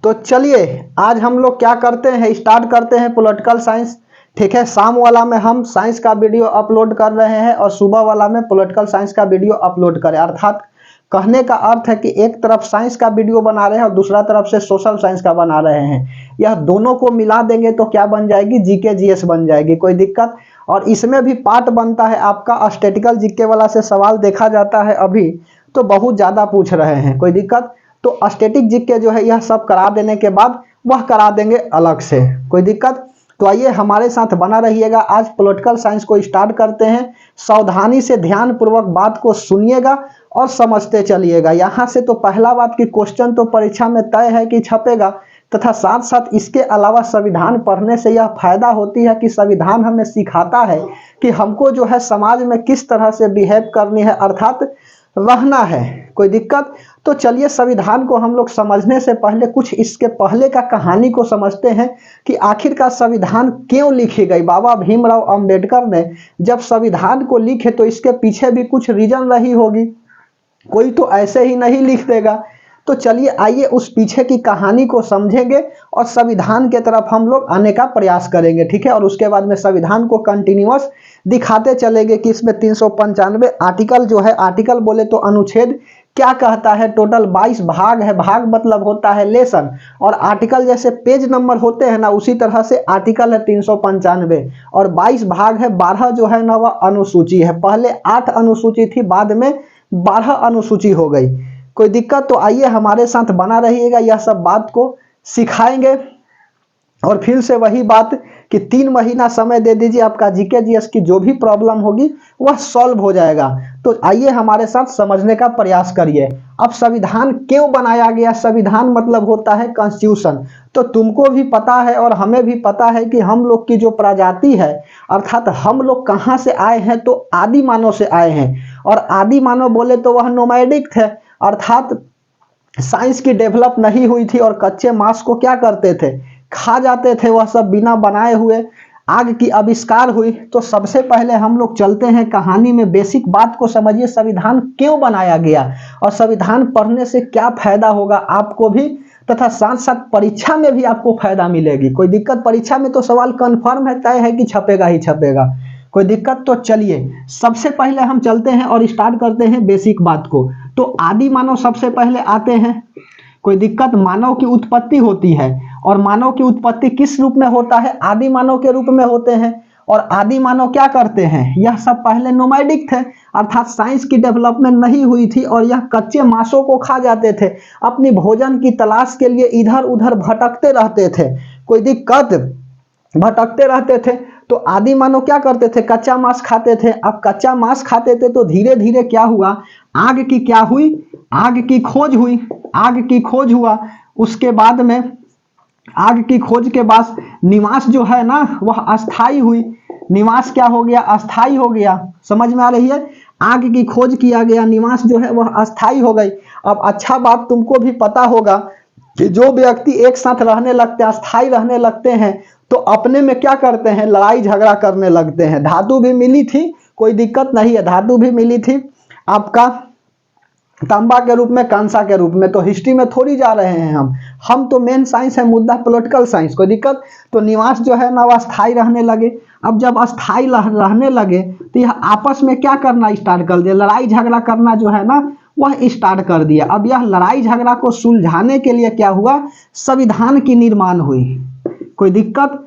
तो चलिए आज हम लोग क्या करते हैं, स्टार्ट करते हैं पॉलिटिकल साइंस। ठीक है, शाम वाला में हम साइंस का वीडियो अपलोड कर रहे हैं और सुबह वाला में पॉलिटिकल साइंस का वीडियो अपलोड करें। अर्थात कहने का अर्थ है कि एक तरफ साइंस का वीडियो बना रहे हैं और दूसरा तरफ से सोशल साइंस का बना रहे हैं। यह दोनों को मिला देंगे तो क्या बन जाएगी, जीके जीएस बन जाएगी, कोई दिक्कत। और इसमें भी पार्ट बनता है आपका स्टैटिकल जीके वाला से सवाल देखा जाता है अभी तो बहुत ज्यादा पूछ रहे हैं, कोई दिक्कत। तो स्टैटिक जीके जो है यह सब करा देने के बाद वह करा देंगे अलग से, कोई दिक्कत। तो आइए हमारे साथ बना रहिएगा। आज पॉलिटिकल साइंस को स्टार्ट करते हैं। सावधानी से ध्यान पूर्वक बात को सुनिएगा और समझते चलिएगा। यहाँ से तो पहला बात कि क्वेश्चन तो परीक्षा में तय है कि छपेगा, तथा साथ साथ इसके अलावा संविधान पढ़ने से यह फायदा होती है कि संविधान हमें सिखाता है कि हमको जो है समाज में किस तरह से बिहेव करनी है, अर्थात रहना है, कोई दिक्कत। तो चलिए संविधान को हम लोग समझने से पहले कुछ इसके पहले का कहानी को समझते हैं कि आखिरकार संविधान क्यों लिखी गई। बाबा भीमराव अंबेडकर ने जब संविधान को लिखे तो इसके पीछे भी कुछ रीजन रही होगी, कोई तो ऐसे ही नहीं लिख देगा। तो चलिए आइए उस पीछे की कहानी को समझेंगे और संविधान के तरफ हम लोग आने का प्रयास करेंगे, ठीक है। और उसके बाद में संविधान को कंटिन्यूअस दिखाते चलेंगे कि इसमें 395 आर्टिकल जो है, आर्टिकल बोले तो अनुच्छेद क्या कहता है। टोटल 22 भाग है, भाग मतलब होता है लेसन, और आर्टिकल जैसे पेज नंबर होते हैं ना उसी तरह से आर्टिकल है 395 और 22 भाग है। 12 जो है ना वह अनुसूची है, पहले 8 अनुसूची थी, बाद में 12 अनुसूची हो गई, कोई दिक्कत। तो आइए हमारे साथ बना रहिएगा, यह सब बात को सिखाएंगे। और फिर से वही बात कि 3 महीना समय दे दीजिए, आपका जीके जीएस की जो भी प्रॉब्लम होगी वह सॉल्व हो जाएगा। तो आइए हमारे साथ समझने का प्रयास करिए। अब संविधान क्यों बनाया गया, संविधान मतलब होता है कॉन्स्टिट्यूशन। तो तुमको भी पता है और हमें भी पता है कि हम लोग की जो प्रजाति है, अर्थात हम लोग कहाँ से आए हैं, तो आदि मानव से आए हैं। और आदि मानव बोले तो वह नोमैडिक थे, अर्थात साइंस की डेवलप नहीं हुई थी और कच्चे मांस को क्या करते थे, खा जाते थे। वह सब बिना बनाए हुए आग की आविष्कार हुई। तो सबसे पहले हम लोग चलते हैं कहानी में, बेसिक बात को समझिए, संविधान क्यों बनाया गया और संविधान पढ़ने से क्या फायदा होगा आपको भी, तथा साथ साथ परीक्षा में भी आपको फायदा मिलेगी, कोई दिक्कत। परीक्षा में तो सवाल कंफर्म है, तय है कि छपेगा ही छपेगा, कोई दिक्कत। तो चलिए सबसे पहले हम चलते हैं और स्टार्ट करते हैं बेसिक बात को। तो आदि मानव सबसे पहले आते हैं, कोई दिक्कत। मानव की उत्पत्ति होती है और मानव की उत्पत्ति किस रूप में होता है, आदि मानव के रूप में होते हैं। और आदि मानव क्या करते हैं, यह सब पहले नोमैडिक थे, अर्थात साइंस की डेवलपमेंट नहीं हुई थी और यह कच्चे मांसों को खा जाते थे, अपनी भोजन की तलाश के लिए इधर उधर भटकते रहते थे, कोई दिक्कत, भटकते रहते थे। तो आदि मानव क्या करते थे, कच्चा मांस खाते थे। अब कच्चा मांस खाते थे तो धीरे धीरे क्या हुआ, आग की क्या हुई, आग की खोज हुई, आग की खोज हुआ। उसके बाद में आग की खोज के बाद निवास जो है ना वह अस्थाई हुई, निवास क्या हो गया, अस्थाई हो गया, समझ में आ रही है। आग की खोज किया गया, निवास जो है वह अस्थाई हो गई। अब अच्छा बात तुमको भी पता होगा कि जो व्यक्ति एक साथ रहने लगते हैं, अस्थाई रहने लगते हैं, तो अपने में क्या करते हैं, लड़ाई झगड़ा करने लगते हैं। धातु भी मिली थी, कोई दिक्कत नहीं है, धातु भी मिली थी आपका तांबा के रूप में, कांसा के रूप में। तो हिस्ट्री में थोड़ी जा रहे हैं हम तो मेन साइंस है, मुद्दा पॉलिटिकल साइंस, कोई दिक्कत। तो निवास जो है ना वह अस्थाई रहने लगे। अब जब अस्थाई रहने लगे तो यह आपस में क्या करना स्टार्ट कर दिया, लड़ाई झगड़ा करना जो है ना वह स्टार्ट कर दिया। अब यह लड़ाई झगड़ा को सुलझाने के लिए क्या हुआ, संविधान की निर्माण हुई, कोई दिक्कत।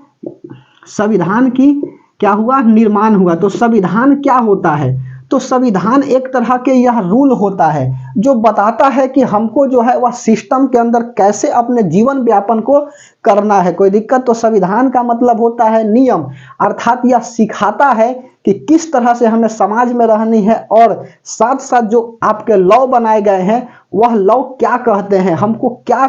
संविधान की क्या हुआ, निर्माण हुआ। तो संविधान क्या होता है, तो संविधान एक तरह के यह रूल होता है जो बताता है कि हमको जो है वह सिस्टम के अंदर कैसे अपने जीवन व्यापन को करना है, कोई दिक्कत। तो संविधान का मतलब होता है नियम, अर्थात यह सिखाता है कि किस तरह से हमें समाज में रहनी है। और साथ साथ जो आपके लॉ बनाए गए हैं वह लॉ क्या कहते हैं, हमको क्या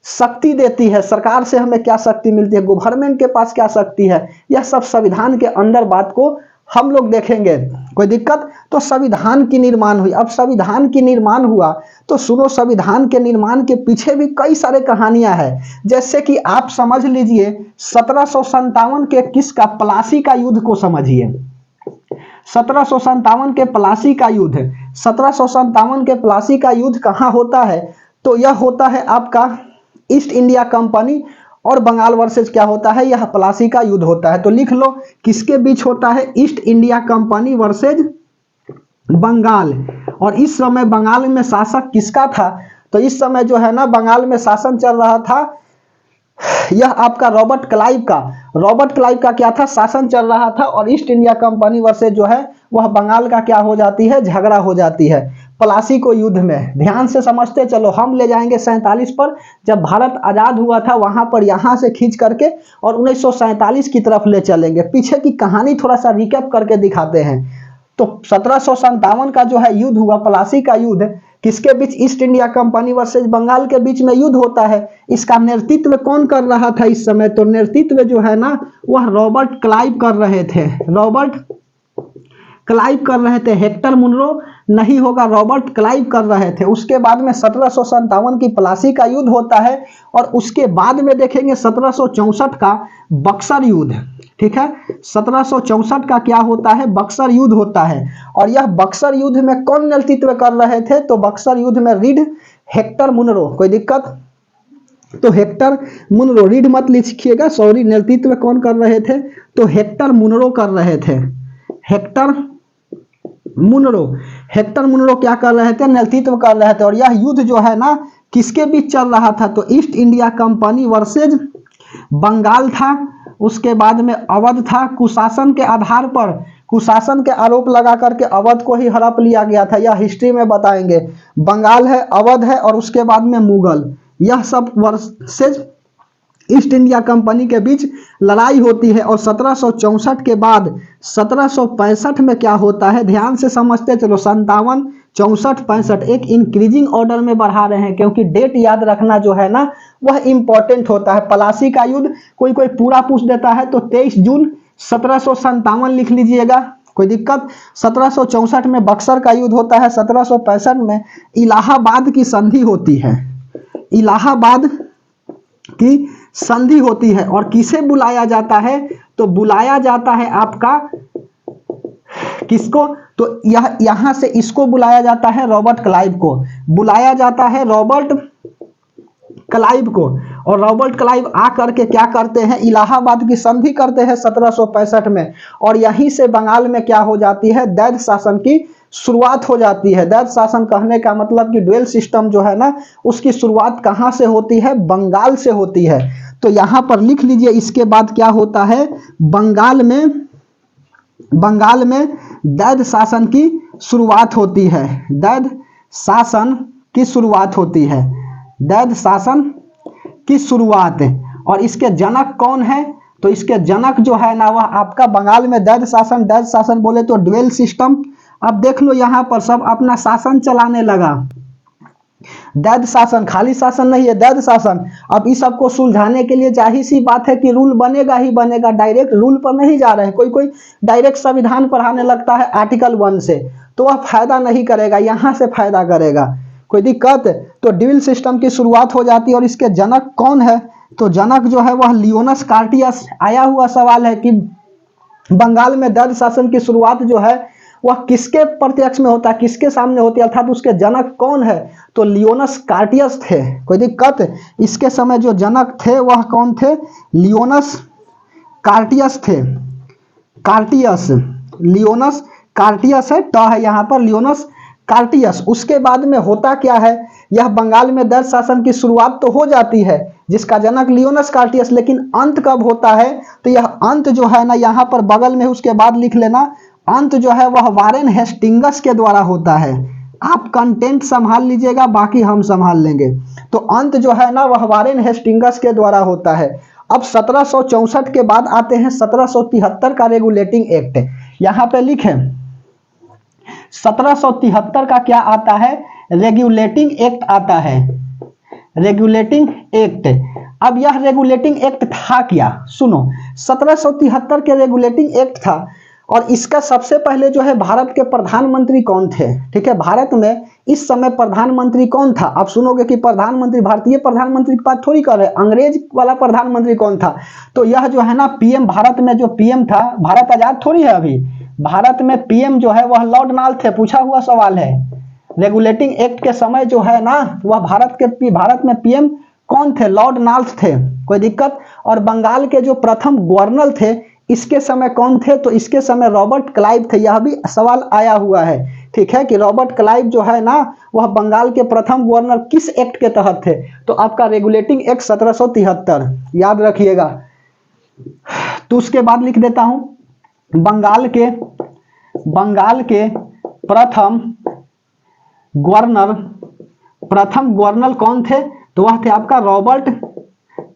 शक्ति देती है, सरकार से हमें क्या शक्ति मिलती है, गवर्नमेंट के पास क्या शक्ति है, यह सब संविधान के अंदर बात को हम लोग देखेंगे, कोई दिक्कत। तो संविधान की निर्माण हुई। अब संविधान की निर्माण हुआ तो सुनो, संविधान के निर्माण के पीछे भी कई सारे कहानियां हैं। जैसे कि आप समझ लीजिए 1757 के किसका, प्लासी का युद्ध को समझिए। 1757 के प्लासी का युद्ध, 1757 के प्लासी का युद्ध कहाँ होता है, तो यह होता है आपका ईस्ट इंडिया कंपनी और बंगाल वर्सेज क्या होता है, यह प्लासी का युद्ध होता है। तो लिख लो किसके बीच होता है, East India Company versus Bengal. और इस समय बंगाल में शासक किसका था, तो इस समय जो है ना बंगाल में शासन चल रहा था, यह आपका रॉबर्ट क्लाइव का क्या था, शासन चल रहा था। और ईस्ट इंडिया कंपनी वर्सेज जो है वह बंगाल का क्या हो जाती है, झगड़ा हो जाती है प्लासी को युद्ध में। ध्यान से समझते चलो, हम ले जाएंगे 47 पर, जब भारत आजाद हुआ था वहां पर, यहां से खींच करके और 1947 की तरफ ले चलेंगे। पीछे की कहानी थोड़ा सा रिकैप करके दिखाते हैं। तो 1757 का जो है युद्ध हुआ, प्लासी का युद्ध, किसके बीच, East India Company versus Bengal के बीच में युद्ध होता है। इसका नेतृत्व कौन कर रहा था इस समय, तो नेतृत्व जो है ना वह रॉबर्ट क्लाइव कर रहे थे, हेक्टर मुनरो नहीं होगा, रॉबर्ट क्लाइव कर रहे थे। उसके बाद में 1757 की प्लासी का युद्ध होता है और उसके बाद में देखेंगे 1764 का बक्सर युद्ध। ठीक है, 1764 का क्या होता है, बक्सर युद्ध होता है। और यह बक्सर युद्ध में कौन नेतृत्व कर रहे थे, तो बक्सर युद्ध में रीड हेक्टर मुनरो। कोई दिक्कत, तो हेक्टर मुनरो, रीड मत लिखिएगा, सॉरी, नेतृत्व कौन कर रहे थे, तो हेक्टर मुनरो कर रहे थे। हेक्टर मुनरो क्या कर रहे थे, नेतृत्व कर रहे थे। और यह युद्ध जो है ना किसके बीच चल रहा था, तो East India Company versus Bengal था। उसके बाद में अवध था, कुशासन के आधार पर, कुशासन के आरोप लगा करके अवध को ही हड़प लिया गया था, यह हिस्ट्री में बताएंगे। बंगाल है, अवध है और उसके बाद में मुगल, यह सब वर्सेज ईस्ट इंडिया कंपनी के बीच लड़ाई होती है। और 1764 के बाद 1765 में क्या होता है, ध्यान से समझते चलो, 57, 64, 65 एक इंक्रीजिंग ऑर्डर में बढ़ा रहे हैं, क्योंकि डेट याद रखना जो है ना वह इंपॉर्टेंट होता है। प्लासी का युद्ध कोई पूरा पूछ देता है तो 23 जून 1757 लिख लीजिएगा, कोई दिक्कत। 1764 में बक्सर का युद्ध होता है, 1765 में इलाहाबाद की संधि होती है, इलाहाबाद की संधि होती है। और किसे बुलाया जाता है, तो बुलाया जाता है आपका किसको, तो यहां से इसको बुलाया जाता है, रॉबर्ट क्लाइव को बुलाया जाता है, रॉबर्ट क्लाइव को। और रॉबर्ट क्लाइव आकर के क्या करते हैं, इलाहाबाद की संधि करते हैं 1765 में। और यहीं से बंगाल में क्या हो जाती है, दैध शासन की शुरुआत हो जाती है। दैध शासन कहने का मतलब कि ड्यूअल सिस्टम जो है ना उसकी शुरुआत कहां से होती है, बंगाल से होती है। तो यहां पर लिख लीजिए, इसके बाद क्या होता है, बंगाल में दैध शासन की शुरुआत होती है, दैध शासन की शुरुआत होती है, दैध शासन की शुरुआत। और इसके जनक कौन है, तो इसके जनक जो है ना वह आपका बंगाल में दैध शासन बोले तो ड्यूअल सिस्टम। अब देख लो यहां पर सब अपना शासन चलाने लगा, दैध शासन, खाली शासन नहीं है, दैध शासन। अब इस सबको सुलझाने के लिए जाहिर सी बात है कि रूल बनेगा ही बनेगा, डायरेक्ट रूल पर नहीं जा रहे हैं। कोई डायरेक्ट संविधान पढ़ाने लगता है आर्टिकल 1 से, तो वह फायदा नहीं करेगा, यहां से फायदा करेगा, कोई दिक्कत। तो ड्यूअल सिस्टम की शुरुआत हो जाती है। और इसके जनक कौन है, तो जनक जो है वह लियोनस कार्टियस। आया हुआ सवाल है कि बंगाल में दैध शासन की शुरुआत जो है वह किसके प्रत्यक्ष में होता है, किसके सामने होती है, अर्थात उसके जनक कौन है, तो लियोनस कार्टियस थे, कोई दिक्कत। इसके समय जो जनक थे वह कौन थे, लियोनस कार्टियस थे, कार्टियस, लियोनस कार्टियस है, ट है यहाँ पर, लियोनस कार्टियस। उसके बाद में होता क्या है, यह बंगाल में दैध शासन की शुरुआत तो हो जाती है जिसका जनक लियोनस कार्टियस, लेकिन अंत कब होता है, तो यह अंत जो है ना यहाँ पर बगल में उसके बाद लिख लेना, अंत जो है वह वारेन हेस्टिंगस के द्वारा होता है। आप कंटेंट संभाल लीजिएगा, बाकी हम संभाल लेंगे। तो अंत जो है ना वह वारेन हेस्टिंगस के द्वारा होता है। अब 1764 के बाद आते हैं 1773 का रेगुलेटिंग एक्ट। यहाँ पे लिखे 1773 का क्या आता है, रेगुलेटिंग एक्ट आता है, रेगुलेटिंग एक्ट। अब यह रेगुलेटिंग एक्ट था क्या, सुनो, 1773 के रेगुलेटिंग एक्ट था। और इसका सबसे पहले जो है भारत के प्रधानमंत्री कौन थे, ठीक है, भारत में इस समय प्रधानमंत्री कौन था। आप सुनोगे कि प्रधानमंत्री, भारतीय प्रधानमंत्री की बात थोड़ी कर रहे हैं, अंग्रेज वाला प्रधानमंत्री कौन था, तो यह जो है ना पीएम, भारत में जो पीएम था, भारत आजाद थोड़ी है अभी, भारत में पीएम जो है वह लॉर्ड नाल थे, पूछा हुआ सवाल है। रेगुलेटिंग एक्ट के समय जो है ना वह भारत में पीएम कौन थे? लॉर्ड नाल्स थे, कोई दिक्कत। और बंगाल के जो प्रथम गवर्नर थे इसके समय कौन थे? तो इसके समय रॉबर्ट क्लाइव थे। यह भी सवाल आया हुआ है, ठीक है, कि रॉबर्ट क्लाइव जो है ना वह बंगाल के प्रथम गवर्नर किस एक्ट के तहत थे? तो आपका रेगुलेटिंग एक्ट 1773, याद रखिएगा। तो उसके बाद लिख देता हूं, बंगाल के प्रथम गवर्नर कौन थे? तो वह थे आपका रॉबर्ट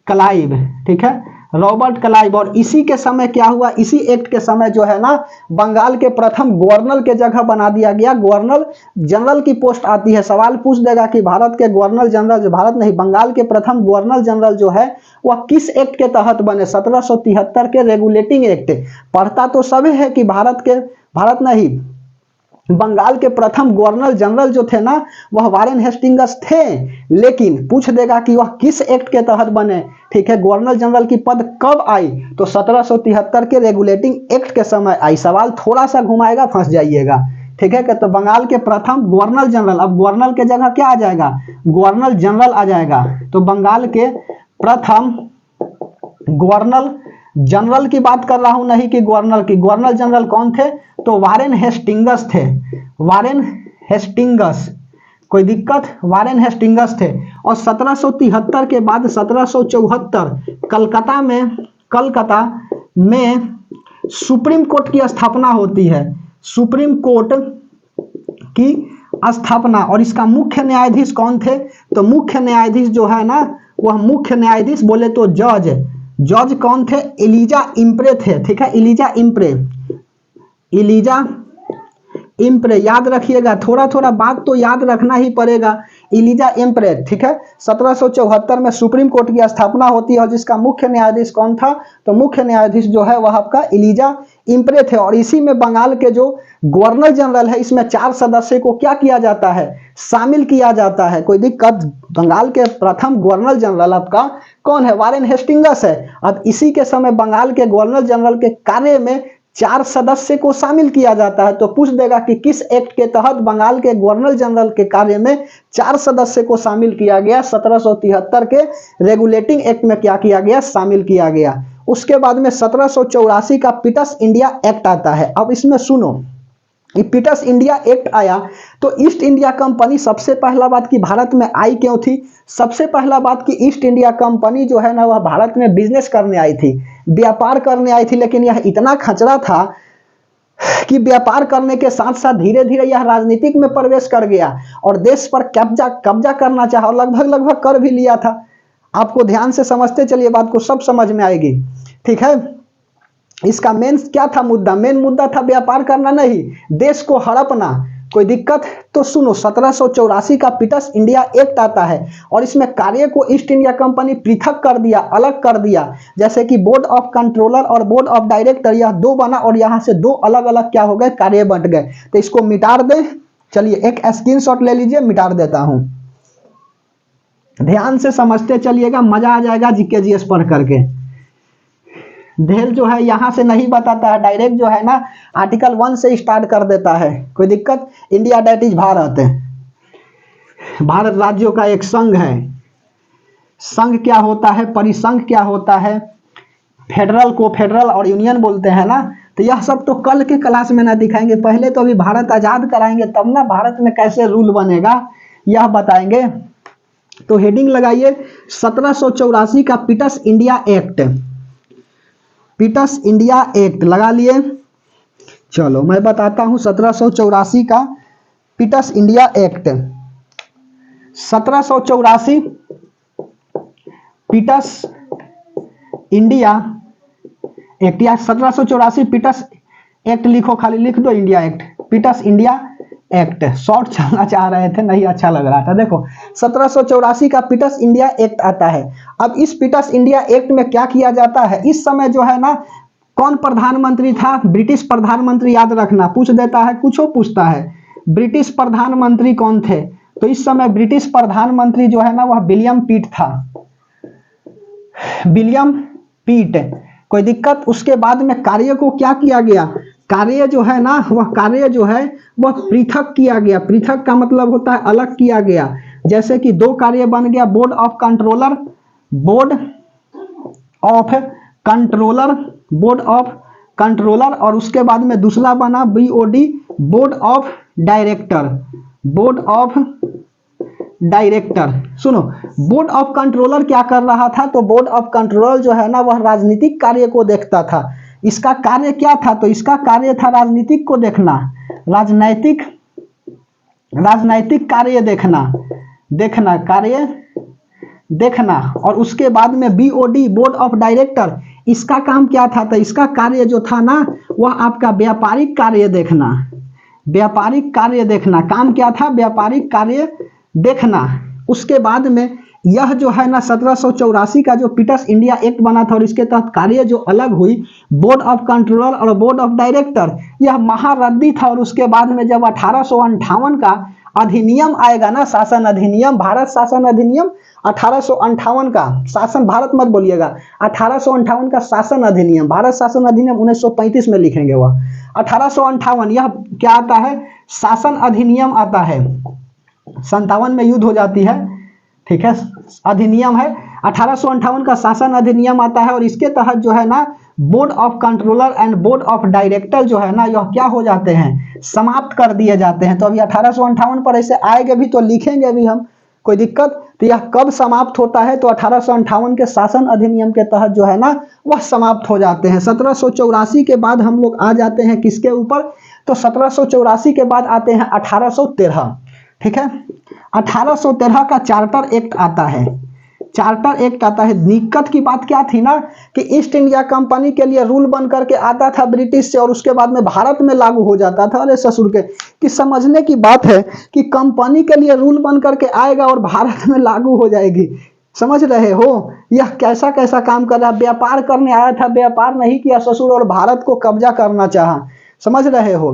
क्लाइव, ठीक है, रॉबर्ट क्लाइव। और इसी के समय क्या हुआ? इसी एक्ट के समय जो है ना बंगाल के प्रथम गवर्नर के जगह बना दिया गया गवर्नर जनरल की पोस्ट आती है। सवाल पूछ देगा कि भारत के गवर्नर जनरल, जो भारत नहीं बंगाल के प्रथम गवर्नर जनरल जो है वह किस एक्ट के तहत बने? 1773 के रेगुलेटिंग एक्ट। पढ़ता तो सभी है कि भारत नहीं बंगाल के प्रथम गवर्नर जनरल जो थे ना वह वारेन हेस्टिंग्स थे, लेकिन पूछ देगा कि वह किस एक्ट के तहत बने, ठीक है, गवर्नर जनरल की पद कब आई? तो 1773 के रेगुलेटिंग एक्ट के समय आई। सवाल थोड़ा सा घुमाएगा, फंस जाइएगा, ठीक है। तो बंगाल के प्रथम गवर्नर जनरल, अब गवर्नर के जगह क्या आ जाएगा? गवर्नर जनरल आ जाएगा। तो बंगाल के प्रथम गवर्नर जनरल की बात कर रहा हूं, नहीं कि गवर्नर की। गवर्नर जनरल कौन थे? तो वारेन हेस्टिंग्स थे, वारेन हेस्टिंग्स, कोई दिक्कत, वारेन हेस्टिंग्स थे। और 1773 के बाद 1774 कलकत्ता में सुप्रीम कोर्ट की स्थापना होती है, सुप्रीम कोर्ट की स्थापना। और इसका मुख्य न्यायाधीश कौन थे? तो मुख्य न्यायाधीश जो है ना वह मुख्य न्यायाधीश बोले तो जज कौन थे? एलिजा इम्प्रे थे, ठीक है, एलिजा इम्प्रे, याद रखिएगा, थोड़ा थोड़ा बात तो याद रखना ही पड़ेगा। एलिजा इम्प्रे, ठीक है। 1774 में सुप्रीम कोर्ट की स्थापना होती है और जिसका मुख्य न्यायाधीश कौन था? तो मुख्य न्यायाधीश जो है वह आपका एलिजा इम्प्रे थे। और इसी में बंगाल के जो गवर्नर जनरल है इसमें 4 सदस्य को क्या किया जाता है? शामिल किया जाता है, कोई दिक्कत। बंगाल के प्रथम गवर्नर जनरल आपका कौन है? वारेन हेस्टिंग्स है। अब इसी के समय बंगाल के गवर्नर जनरल के कार्य में 4 सदस्य को शामिल किया जाता है। तो पूछ देगा कि किस एक्ट के तहत बंगाल के गवर्नर जनरल के कार्य में 4 सदस्य को शामिल किया गया? 1773 के रेगुलेटिंग एक्ट में क्या किया गया? शामिल किया गया। उसके बाद में 1784 का पीटर्स इंडिया एक्ट आता है। अब इसमें सुनो, ये पीटर्स इंडिया एक्ट आया तो ईस्ट इंडिया कंपनी सबसे पहला बात कि भारत में आई क्यों थी? सबसे पहला बात कि ईस्ट इंडिया कंपनी जो है ना वह भारत में बिजनेस करने आई थी, व्यापार करने आई थी। लेकिन यह इतना खचरा था कि व्यापार करने के साथ साथ धीरे धीरे यह राजनीतिक में प्रवेश कर गया और देश पर कब्जा करना चाहा और लगभग कर भी लिया था। आपको ध्यान से समझते चलिए, बात को सब समझ में आएगी, ठीक है। इसका मेन क्या था मुद्दा? मेन मुद्दा था व्यापार करना नहीं, देश को हड़पना, कोई दिक्कत। तो सुनो, 1784 का पीटर्स इंडिया एक्ट आता है और इसमें कार्य को ईस्ट इंडिया कंपनी पृथक कर दिया, अलग कर दिया। जैसे कि बोर्ड ऑफ कंट्रोलर और बोर्ड ऑफ डायरेक्टर, यह 2 बना और यहां से 2 अलग अलग क्या हो गए? कार्य बंट गए। तो इसको मिटा दें, चलिए एक स्क्रीनशॉट ले लीजिए, मिटा देता हूं। ध्यान से समझते चलिएगा, मजा आ जाएगा जीके जीएस पढ़ करके। धेल जो है यहां से नहीं बताता है, डायरेक्ट जो है ना आर्टिकल 1 से स्टार्ट कर देता है, कोई दिक्कत। India that is Bharat, Bharat राज्यों का एक संघ है। संघ क्या होता है? परिसंघ क्या होता है? फेडरल को फेडरल और यूनियन बोलते हैं ना। तो यह सब तो कल के क्लास में ना दिखाएंगे, पहले तो अभी भारत आजाद कराएंगे तब ना भारत में कैसे रूल बनेगा यह बताएंगे। तो हेडिंग लगाइए 1784 का Pitt's India Act, Pitt's India Act लगा लिए। चलो मैं बताता हूं 1784 का Pitt's India Act. 1784 Pitt's India Act, या 1784 पीटर्स एक्ट लिखो, खाली लिख दो India Act, Pitt's India Act. Short चलना चाह रहे थे, नहीं अच्छा लग रहा था। देखो 1784 का पीटर्स इंडिया एक्ट आता है। अब इस पीटर्स इंडिया एक्ट में क्या किया जाता है? इस समय जो है ना कौन प्रधानमंत्री था? ब्रिटिश प्रधानमंत्री, याद रखना, पूछ देता है, कुछ पूछता है। ब्रिटिश प्रधानमंत्री कौन थे? तो इस समय ब्रिटिश प्रधानमंत्री जो है ना वह विलियम पिट था, विलियम पिट, कोई दिक्कत। उसके बाद में कार्य को क्या किया गया? कार्य जो है ना वह कार्य जो है वह पृथक किया गया। पृथक का मतलब होता है अलग किया गया। जैसे कि दो कार्य बन गया board of controller, board of controller, board of controller, और उसके बाद में दूसरा बना BOD, board of director, board of director. सुनो, बोर्ड ऑफ कंट्रोलर क्या कर रहा था, तो बोर्ड ऑफ कंट्रोलर जो है ना वह राजनीतिक कार्य को देखता था। इसका कार्य क्या था, तो इसका कार्य था राजनीतिक को देखना, राजनैतिक कार्य देखना कार्य देखना। और उसके बाद में बीओडी, बोर्ड ऑफ डायरेक्टर, इसका काम क्या था, तो इसका कार्य जो था ना वह आपका व्यापारिक कार्य देखना, व्यापारिक कार्य देखना। काम क्या था, व्यापारिक कार्य देखना। उसके बाद में यह जो है ना 1784 का जो पीटर्स इंडिया एक्ट बना था और इसके तहत कार्य जो अलग हुई बोर्ड ऑफ कंट्रोलर और बोर्ड ऑफ डायरेक्टर, यह महारद्दी था। और उसके बाद में जब 1858 का अधिनियम आएगा ना, शासन अधिनियम, भारत शासन अधिनियम 1858 का, शासन भारत मत बोलिएगा, 1858 का शासन अधिनियम, भारत शासन अधिनियम 1935 में लिखेंगे वह 1858। यह क्या आता है, शासन अधिनियम आता है। 57 में युद्ध हो जाती है, ठीक है, अधिनियम है 1858 का शासन अधिनियम आता है। और इसके तहत जो है ना board of controller and board of director जो है ना यह क्या हो जाते हैं, समाप्त कर दिए जाते हैं। तो अभी 1858 पर ऐसे आएंगे भी तो लिखेंगे भी हम, कोई दिक्कत। तो यह कब समाप्त होता है, तो 1858 के शासन अधिनियम के तहत जो है ना वह समाप्त हो जाते हैं। 1784 के बाद हम लोग आ जाते हैं किसके ऊपर, तो 1784 के बाद आते हैं 1813, ठीक है। 1813 का चार्टर एक्ट आता है, चार्टर एक्ट आता है। दिक्कत की बात क्या थी ना कि ईस्ट इंडिया कंपनी के लिए रूल बन करके आता था ब्रिटिश से और उसके बाद में भारत में लागू हो जाता था। अरे ससुर के, कि समझने की बात है कि कंपनी के लिए रूल बन करके आएगा और भारत में लागू हो जाएगी, समझ रहे हो। यह कैसा कैसा काम कर रहा, व्यापार करने आया था, व्यापार नहीं किया ससुर और भारत को कब्जा करना चाहा, समझ रहे हो।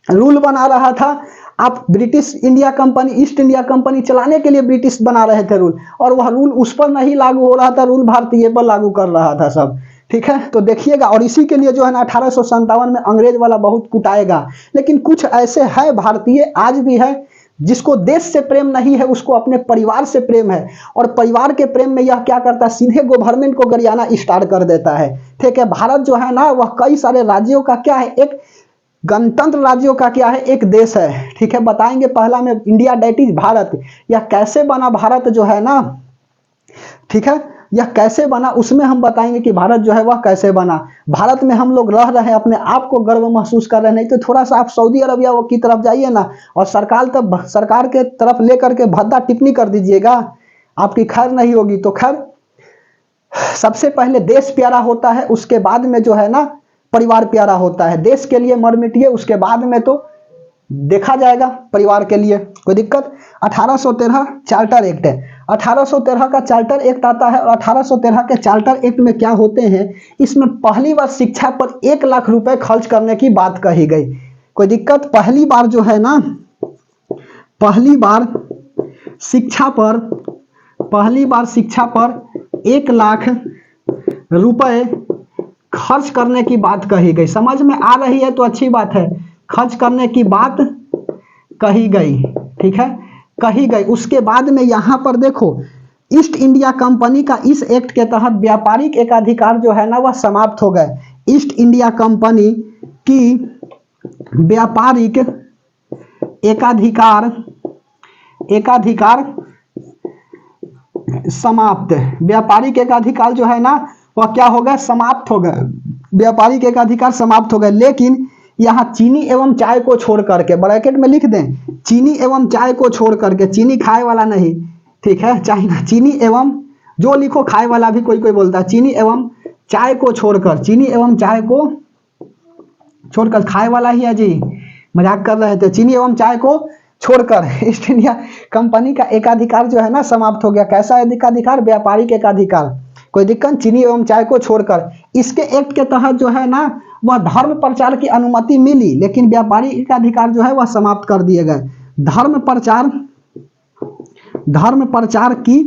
रूल बना रहा था, आप British India company, east India company चलाने के लिए ब्रिटिश बना रहे थे रूल, और वह रूल उस पर नहीं लागू हो रहा था, रूल भारतीय पर लागू कर रहा था सब, ठीक है। तो देखिएगा, और इसी के लिए जो है ना 1857 में अंग्रेज वाला बहुत कुटाएगा। लेकिन कुछ ऐसे है भारतीय आज भी है जिसको देश से प्रेम नहीं है, उसको अपने परिवार से प्रेम है, और परिवार के प्रेम में यह क्या करता है, सीधे गवर्नमेंट को गरियाना स्टार्ट कर देता है, ठीक है। भारत जो है ना वह कई सारे राज्यों का क्या है, एक गणतंत्र राज्यों का क्या है, एक देश है, ठीक है। बताएंगे पहला में इंडिया डेट इज भारत, यह कैसे बना भारत जो है ना, ठीक है, यह कैसे बना उसमें हम बताएंगे कि भारत जो है वह कैसे बना। भारत में हम लोग रह रहे हैं, अपने आप को गर्व महसूस कर रहे हैं। नहीं तो थोड़ा सा आप सऊदी अरबिया की तरफ जाइए ना और सरकार के तरफ लेकर के भद्दा टिप्पणी कर दीजिएगा, आपकी खैर नहीं होगी। तो खैर, सबसे पहले देश प्यारा होता है, उसके बाद में जो है ना परिवार प्यारा होता है। देश के लिए मर मिटिए, उसके बाद में तो देखा जाएगा परिवार के लिए, कोई दिक्कत। 1813 चार्टर एक्ट है, 1813 का चार्टर एक्ट आता है। और 1813 के चार्टर एक्ट में क्या होते हैं, इसमें पहली बार शिक्षा पर 1 लाख रुपए खर्च करने की बात कही गई, कोई दिक्कत। पहली बार जो है ना, पहली बार शिक्षा पर 1 लाख रुपए खर्च करने की बात कही गई। समझ में आ रही है तो अच्छी बात है, खर्च करने की बात कही गई, ठीक है, कही गई। उसके बाद में यहां पर देखो, ईस्ट इंडिया कंपनी का इस एक्ट के तहत व्यापारिक एकाधिकार जो है ना वह समाप्त हो गए। ईस्ट इंडिया कंपनी की व्यापारिक एकाधिकार समाप्त, व्यापारिक एकाधिकार जो है ना वह क्या हो गया, समाप्त हो गए, व्यापारिक एकाधिकार समाप्त हो गए। लेकिन यहाँ चीनी एवं चाय को छोड़ करके, ब्रैकेट में लिख दें, चीनी एवं चाय को छोड़ करके, चीनी खाए वाला नहीं, ठीक है, चाइना, चीनी एवं, जो लिखो खाए वाला भी कोई कोई बोलता है, चीनी एवं चाय को छोड़कर, चीनी एवं चाय को छोड़कर, खाए वाला ही है जी, मजाक कर रहे थे। चीनी एवं चाय को छोड़कर ईस्ट इंडिया कंपनी का एकाधिकार जो है ना समाप्त हो गया। कैसा एकाधिकार, व्यापारिक एकाधिकार, कोई दिक्कत। चीनी एवं चाय को छोड़कर इसके एक्ट के तहत जो है ना वह धर्म प्रचार की अनुमति मिली, लेकिन व्यापारिक एकाधिकार जो है वह समाप्त कर दिए गए। धर्म प्रचार की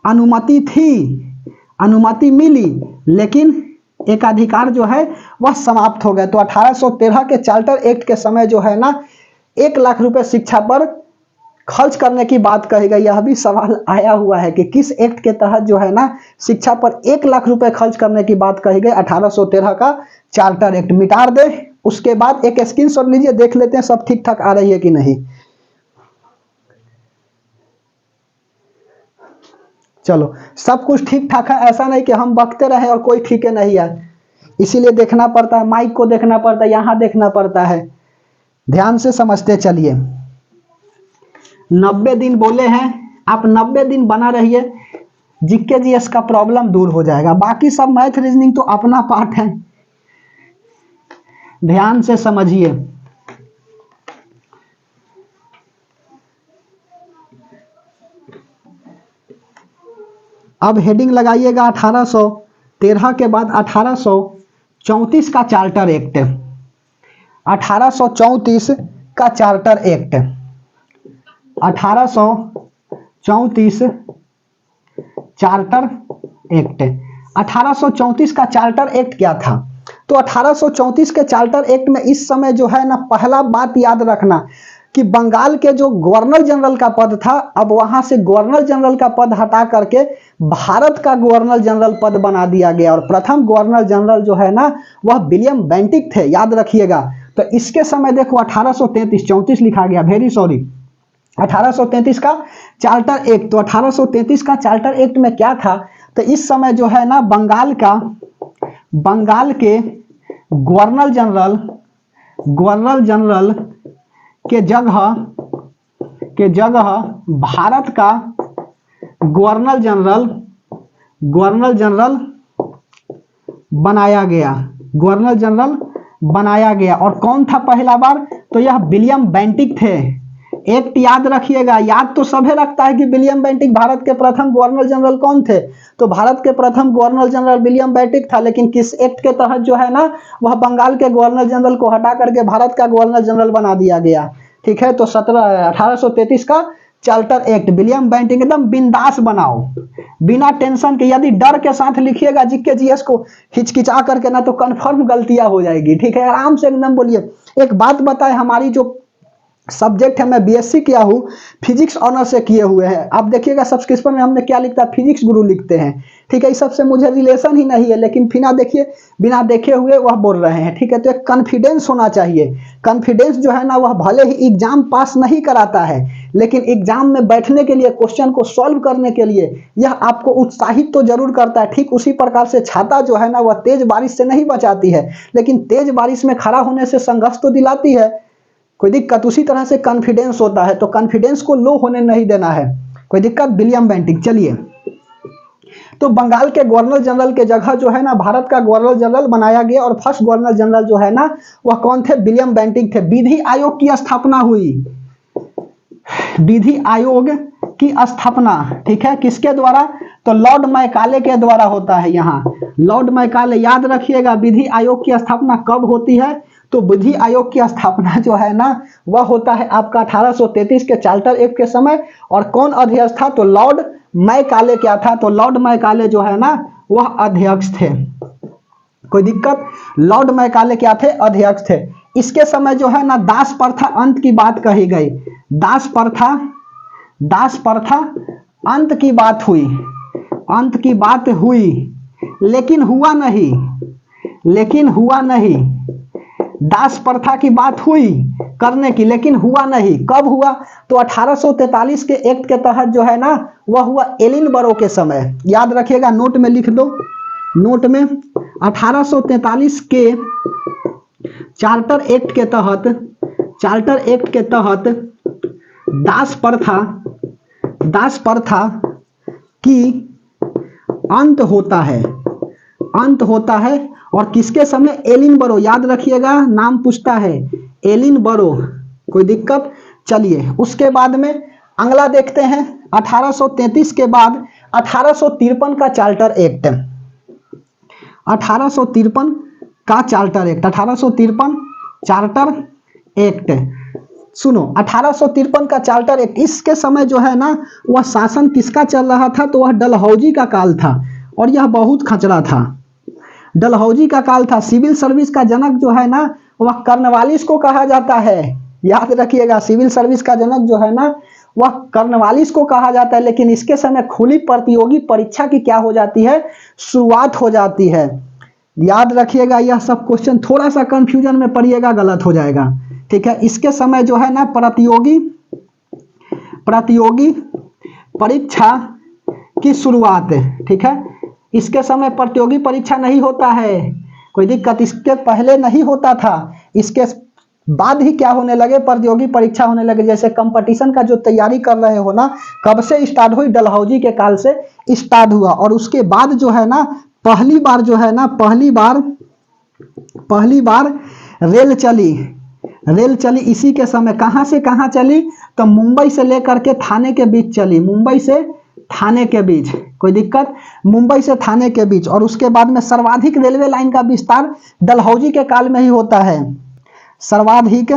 अनुमति थी, अनुमति मिली, लेकिन एकाधिकार जो है वह समाप्त हो गए। तो 1813 के चार्टर एक्ट के समय जो है ना 1 लाख रुपए शिक्षा पर खर्च करने की बात कही गई। यह भी सवाल आया हुआ है कि किस एक्ट के तहत जो है ना शिक्षा पर 1 लाख रुपए खर्च करने की बात कही गई। 1813 का चार्टर एक्ट। मिटा दे, उसके बाद एक स्क्रीनशॉट लीजिए, देख लेते हैं सब ठीक ठाक आ रही है कि नहीं। चलो सब कुछ ठीक ठाक है, ऐसा नहीं कि हम बकते रहे और कोई ठीक है नहीं है, इसीलिए देखना पड़ता है, माइक को देखना पड़ता है, यहां देखना पड़ता है। ध्यान से समझते चलिए। 90 दिन बोले हैं, आप 90 दिन बना रहिए, जीके जीएस का प्रॉब्लम दूर हो जाएगा। बाकी सब मैथ रीजनिंग तो अपना पार्ट है, ध्यान से समझिए। अब हेडिंग लगाइएगा 1813 के बाद 1834 का चार्टर एक्ट। 1834 का चार्टर एक्ट। 1834 charter act. 1834 का चार्टर एक्ट क्या था? तो 1834 के चार्टर एक्ट में इस समय जो है ना, पहला बात याद रखना कि बंगाल के जो गवर्नर जनरल का पद था, अब वहां से गवर्नर जनरल का पद हटा करके भारत का गवर्नर जनरल पद बना दिया गया। और प्रथम गवर्नर जनरल जो है ना, वह विलियम बेंटिक थे, याद रखिएगा। तो इसके समय देखो 1833, 34 लिखा गया, वेरी सॉरी, 1833 का चार्टर एक्ट। तो 1833 का चार्टर एक्ट में क्या था? तो इस समय जो है ना, बंगाल के गवर्नर जनरल के जगह भारत का गवर्नर जनरल बनाया गया। और कौन था पहला बार? तो यह विलियम बेंटिक थे। एक्ट याद रखिएगा, याद तो सभी रखता है कि विलियम बेंटिक भारत के प्रथम गवर्नर जनरल कौन थे? तो भारत के प्रथम गवर्नर जनरल विलियम बेंटिक था। लेकिन किस एक्ट के तहत जो है ना, वह बंगाल के गवर्नर जनरल को हटा करके भारत का गवर्नर जनरल बना दिया गया। ठीक है, तो 1833 का चार्टर एक्ट। विलियम बेंटिक, एकदम बिंदास बनाओ, बिना टेंशन के। यदि डर के साथ लिखिएगा जीके जीएस को हिचकिचा करके ना, तो कंफर्म गलतियां हो जाएगी। ठीक है, आराम से एकदम बोलिए। एक बात बताए, हमारी जो सब्जेक्ट है, मैं बीएससी किया हूँ, फिजिक्स ऑनर से किए हुए हैं। आप देखिएगा सब्सक्रिप्शन में हमने क्या लिखता है, फिजिक्स गुरु लिखते हैं। ठीक है, इस सबसे मुझे रिलेशन ही नहीं है, लेकिन बिना देखे हुए वह बोल रहे हैं। ठीक है, तो एक कॉन्फिडेंस होना चाहिए। कॉन्फिडेंस जो है ना, वह भले ही एग्जाम पास नहीं कराता है, लेकिन एग्जाम में बैठने के लिए, क्वेश्चन को सॉल्व करने के लिए यह आपको उत्साहित तो जरूर करता है। ठीक उसी प्रकार से छाता जो है ना, वह तेज बारिश से नहीं बचाती है, लेकिन तेज बारिश में खड़ा होने से संघर्ष तो दिलाती है। कोई दिक्कत? उसी तरह से कॉन्फिडेंस होता है, तो कॉन्फिडेंस को लो होने नहीं देना है। कोई दिक्कत? William Bentinck. चलिए, तो बंगाल के गवर्नर जनरल के जगह जो है ना, भारत का गवर्नर जनरल बनाया गया। और फर्स्ट गवर्नर जनरल जो है ना, वह कौन थे? विलियम बेंटिक थे। विधि आयोग की स्थापना हुई। विधि आयोग की स्थापना, ठीक है, किसके द्वारा? तो लॉर्ड मैकाले के द्वारा होता है। यहाँ लॉर्ड मैकाले, याद रखिएगा। विधि आयोग की स्थापना कब होती है? तो विधि आयोग की स्थापना जो है ना, वह होता है आपका 1833 के चार्टर एक्ट के समय। और कौन अध्यक्ष था? तो लॉर्ड मैकाले। क्या था? तो लॉर्ड मैकाले जो है ना, वह अध्यक्ष थे। कोई दिक्कत? लॉर्ड मैकाले क्या थे? अध्यक्ष थे। इसके समय जो है ना, दास प्रथा अंत की बात कही गई। दास प्रथा अंत की बात हुई, लेकिन हुआ नहीं। दास प्रथा की बात हुई करने की, लेकिन हुआ नहीं। कब हुआ? तो 1843 के एक्ट के तहत जो है ना, वह हुआ एलिनबरो के समय। याद रखिएगा, नोट में लिख दो, नोट में। 1843 के चार्टर एक्ट के तहत दास प्रथा की अंत होता है। और किसके समय? एलिनबरो। याद रखिएगा, नाम पूछता है, एलिनबरो। कोई दिक्कत? चलिए, उसके बाद में अगला देखते हैं। 1833 के बाद 1853 का चार्टर एक्ट। 1853 का चार्टर एक्ट। 1853 charter act. सुनो, 1853 का चार्टर एक्ट, इसके समय जो है ना, वह शासन किसका चल रहा था? तो वह डलहौजी का काल था। और यह बहुत खचरा था। डलहौजी का काल था। सिविल सर्विस का जनक जो है ना, वह कर्नवालिस को कहा जाता है। याद रखिएगा, सिविल सर्विस का जनक जो है ना, वह कर्नवालिस को कहा जाता है, लेकिन इसके समय खुली प्रतियोगी परीक्षा की क्या हो जाती है, शुरुआत हो जाती है। याद रखिएगा, यह सब क्वेश्चन थोड़ा सा कंफ्यूजन में पड़िएगा, गलत हो जाएगा, ठीक है। इसके समय जो है ना प्रतियोगी परीक्षा की शुरुआत है, ठीक है। इसके समय प्रतियोगी परीक्षा नहीं होता है, कोई दिक्कत, इसके पहले नहीं होता था, इसके बाद ही क्या होने लगे, प्रतियोगी परीक्षा होने लगे। जैसे कंपटीशन का जो तैयारी कर रहे हो ना, कब से स्टार्ट हुई, डलहौजी के काल से स्टार्ट हुआ। और उसके बाद जो है ना पहली बार रेल चली इसी के समय। कहां से कहां चली, तो मुंबई से लेकर के थाने के बीच चली, मुंबई से थाने के बीच, कोई दिक्कत, मुंबई से थाने के बीच। और उसके बाद में सर्वाधिक रेलवे लाइन का विस्तार डलहौजी के काल में ही होता है। सर्वाधिक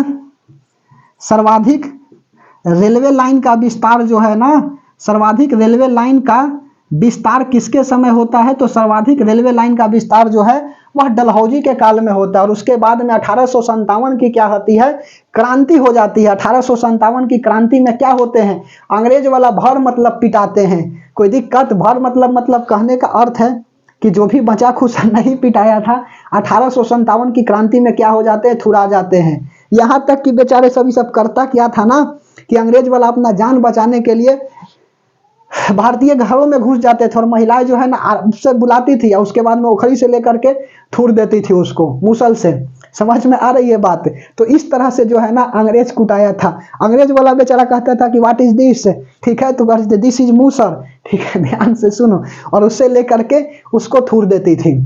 रेलवे लाइन का विस्तार जो है ना, सर्वाधिक रेलवे लाइन का विस्तार किसके समय होता है, तो सर्वाधिक रेलवे लाइन का विस्तार जो है वह डलहौजी के काल में होता है। और उसके बाद में 1857 की क्या होती है, क्रांति हो जाती है। 1857 की क्रांति में क्या होते हैं, अंग्रेज वाला भर मतलब पिटाते हैं, कोई दिक्कत, भर मतलब कहने का अर्थ है कि जो भी बचा खुश नहीं पिटाया था, 1857 की क्रांति में क्या हो जाते हैं, थुरा जाते हैं। यहाँ तक कि बेचारे सभी सब करता क्या था ना, कि अंग्रेज वाला अपना जान बचाने के लिए भारतीय घरों में घुस जाते थे, और महिलाएं जो है ना उससे बुलाती थी, और उसके बाद में ओखरी से लेकर के थूर देती थी उसको मुसल से। समझ में आ रही है बात। तो इस तरह से जो है ना अंग्रेज कुटाया था। अंग्रेज वाला बेचारा कहता था कि व्हाट इज दिस, ठीक है, तो दिस इज मूसर, ठीक है, ध्यान से सुनो, और उससे लेकर के उसको थूर देती थी।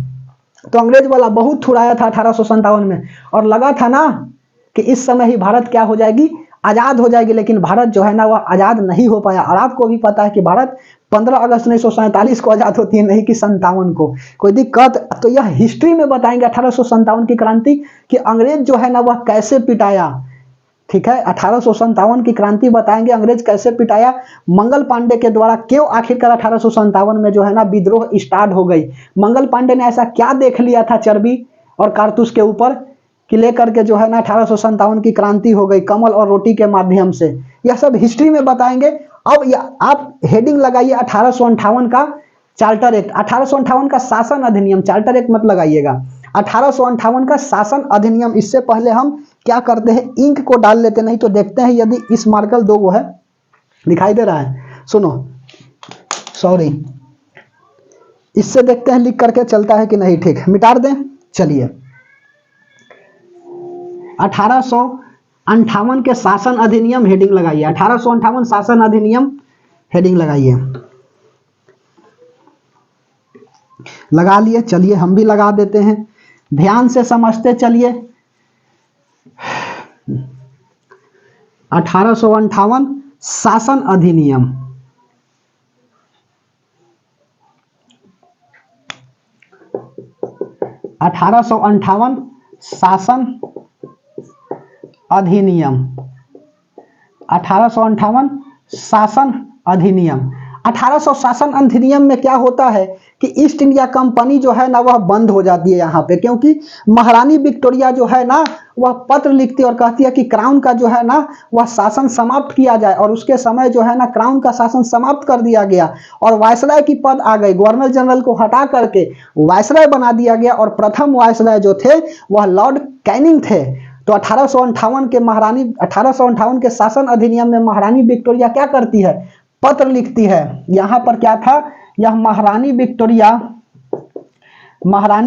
तो अंग्रेज वाला बहुत थुराया था 1857 में, और लगा था ना कि इस समय ही भारत क्या हो जाएगी, आजाद हो जाएगी। लेकिन भारत जो है ना वह आजाद नहीं हो पाया। और आपको भी पता है कि भारत 15 अगस्त 1947 को आजाद होती है, नहीं कि 57 को, कोई दिक्कत। तो यह हिस्ट्री में बताएंगे 1857 की क्रांति कि अंग्रेज जो है ना वह कैसे पिटाया, ठीक है। 1857 की क्रांति बताएंगे अंग्रेज कैसे पिटाया, मंगल पांडे के द्वारा क्यों आखिरकार 1857 में जो है ना विद्रोह स्टार्ट हो गई। मंगल पांडे ने ऐसा क्या देख लिया था चर्बी और कारतूस के ऊपर कि लेकर के जो है ना 1857 की क्रांति हो गई कमल और रोटी के माध्यम से। यह सब हिस्ट्री में बताएंगे। अब आप हेडिंग लगाइए 1858 का चार्टर एक्ट, 1858 का शासन अधिनियम, चार्टर एक्ट मत लगाइएगा, 1858 का शासन अधिनियम। इससे पहले हम क्या करते हैं, इंक को डाल लेते, नहीं तो देखते हैं यदि इस मार्कर 2 वो है, दिखाई दे रहा है, सुनो, सॉरी, इससे देखते हैं लिख करके चलता है कि नहीं, ठीक, मिटा दें, चलिए। 1858 के शासन अधिनियम हेडिंग लगाइए, 1858 शासन अधिनियम हेडिंग लगाइए, लगा लिए, चलिए हम भी लगा देते हैं, ध्यान से समझते चलिए। 1858 शासन अधिनियम, शासन अधिनियम, 1858 शासन अधिनियम। 1800 शासन अधिनियम में क्या होता है कि ईस्ट इंडिया कंपनी जो है ना वह बंद हो जाती है यहाँ पे, क्योंकि महारानी विक्टोरिया जो है ना वह पत्र लिखती है और कहती है कि क्राउन का जो है ना वह शासन समाप्त किया जाए। और उसके समय जो है ना क्राउन का शासन समाप्त कर दिया गया और वायसराय की पद आ गई, गवर्नर जनरल को हटा करके वायसराय बना दिया गया। और प्रथम वायसराय जो थे वह लॉर्ड कैनिंग थे। तो 1858 के शासन अधिनियम में महारानी विक्टोरिया क्या करती है, पत्र लिखती है। यहां पर क्या था, यह महारानी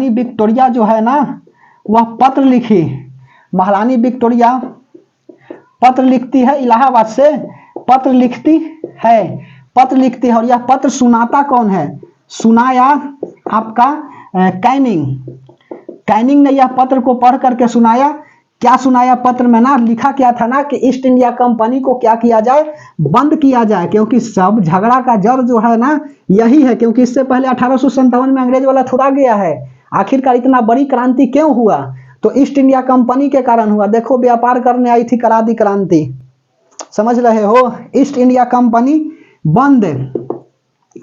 विक्टोरिया जो है ना वह पत्र लिखी, महारानी विक्टोरिया पत्र लिखती है, इलाहाबाद से पत्र लिखती है। और यह पत्र सुनाता कौन है, सुनाया आपका कैनिंग ने यह पत्र को पढ़ करके सुनाया। क्या सुनाया पत्र में ना, लिखा क्या था ना कि ईस्ट इंडिया कंपनी को क्या किया जाए, बंद किया जाए, क्योंकि सब झगड़ा का जड़ जो है ना यही है। क्योंकि इससे पहले 1857 में अंग्रेज वाला थोड़ा गया है। आखिरकार इतना बड़ी क्रांति क्यों हुआ, तो ईस्ट इंडिया कंपनी के कारण हुआ। देखो व्यापार करने आई थी, करा दी क्रांति, समझ रहे हो। ईस्ट इंडिया कंपनी बंद,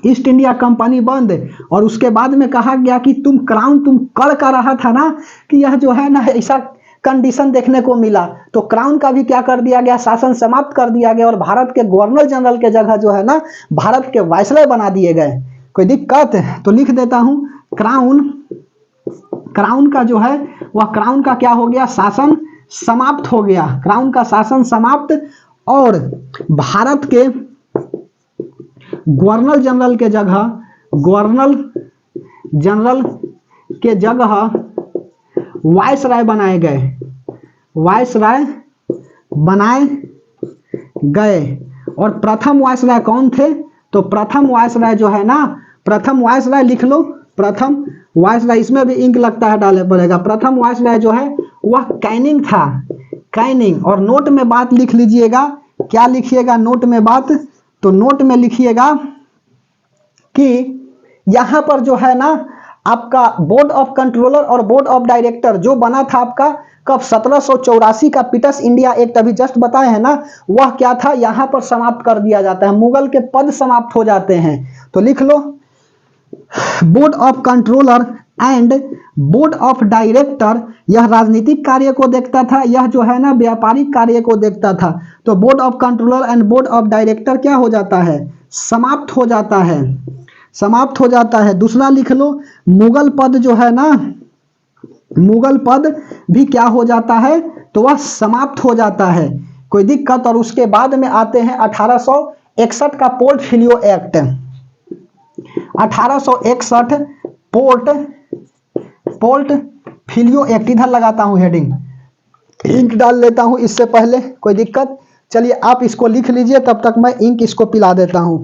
ईस्ट इंडिया कंपनी बंद। और उसके बाद में कहा गया कि तुम कर रहा था ना कि यह जो है ना ऐसा कंडीशन देखने को मिला, तो क्राउन का भी क्या कर दिया गया, शासन समाप्त कर दिया गया और भारत के गवर्नर जनरल के जगह जो है ना भारत के वायसराय बना दिए गए। कोई दिक्कत है तो लिख देता हूं, क्राउन का जो है वह क्राउन का क्या हो गया, शासन समाप्त हो गया, क्राउन का शासन समाप्त, और भारत के गवर्नर जनरल के जगह वायसराय बनाए गए, वायसराय बनाए गए। और प्रथम वायसराय कौन थे, तो प्रथम वायसराय जो है ना, प्रथम वायसराय लिख लो, प्रथम वायसराय, इसमें भी इंक लगता है डाले पड़ेगा। प्रथम वायसराय जो है वह कैनिंग था, कैनिंग। और नोट में बात लिख लीजिएगा, क्या लिखिएगा नोट में बात, तो नोट में लिखिएगा कि यहां पर जो है ना आपका बोर्ड ऑफ कंट्रोलर और बोर्ड ऑफ डायरेक्टर जो बना था आपका कब, 1784 का पीटर्स इंडिया एक्ट अभी जस्ट बताए हैं ना, वह क्या था, यहां पर समाप्त कर दिया जाता है, मुगल के पद समाप्त हो जाते हैं। तो लिख लो, board of controller and board of director, यह राजनीतिक कार्य को देखता था, यह जो है ना व्यापारिक कार्य को देखता था। तो board of controller and board of director क्या हो जाता है, समाप्त हो जाता है, समाप्त हो जाता है। दूसरा लिख लो, मुगल पद जो है ना, मुगल पद भी क्या हो जाता है, तो वह समाप्त हो जाता है। कोई दिक्कत। और उसके बाद में आते हैं 1861 का पोर्टफोलियो एक्ट, 1861 पोर्टफोलियो एक्ट, इधर लगाता हूं हेडिंग, इंक डाल लेता हूं इससे पहले, कोई दिक्कत। चलिए आप इसको लिख लीजिए, तब तक मैं इंक इसको पिला देता हूं।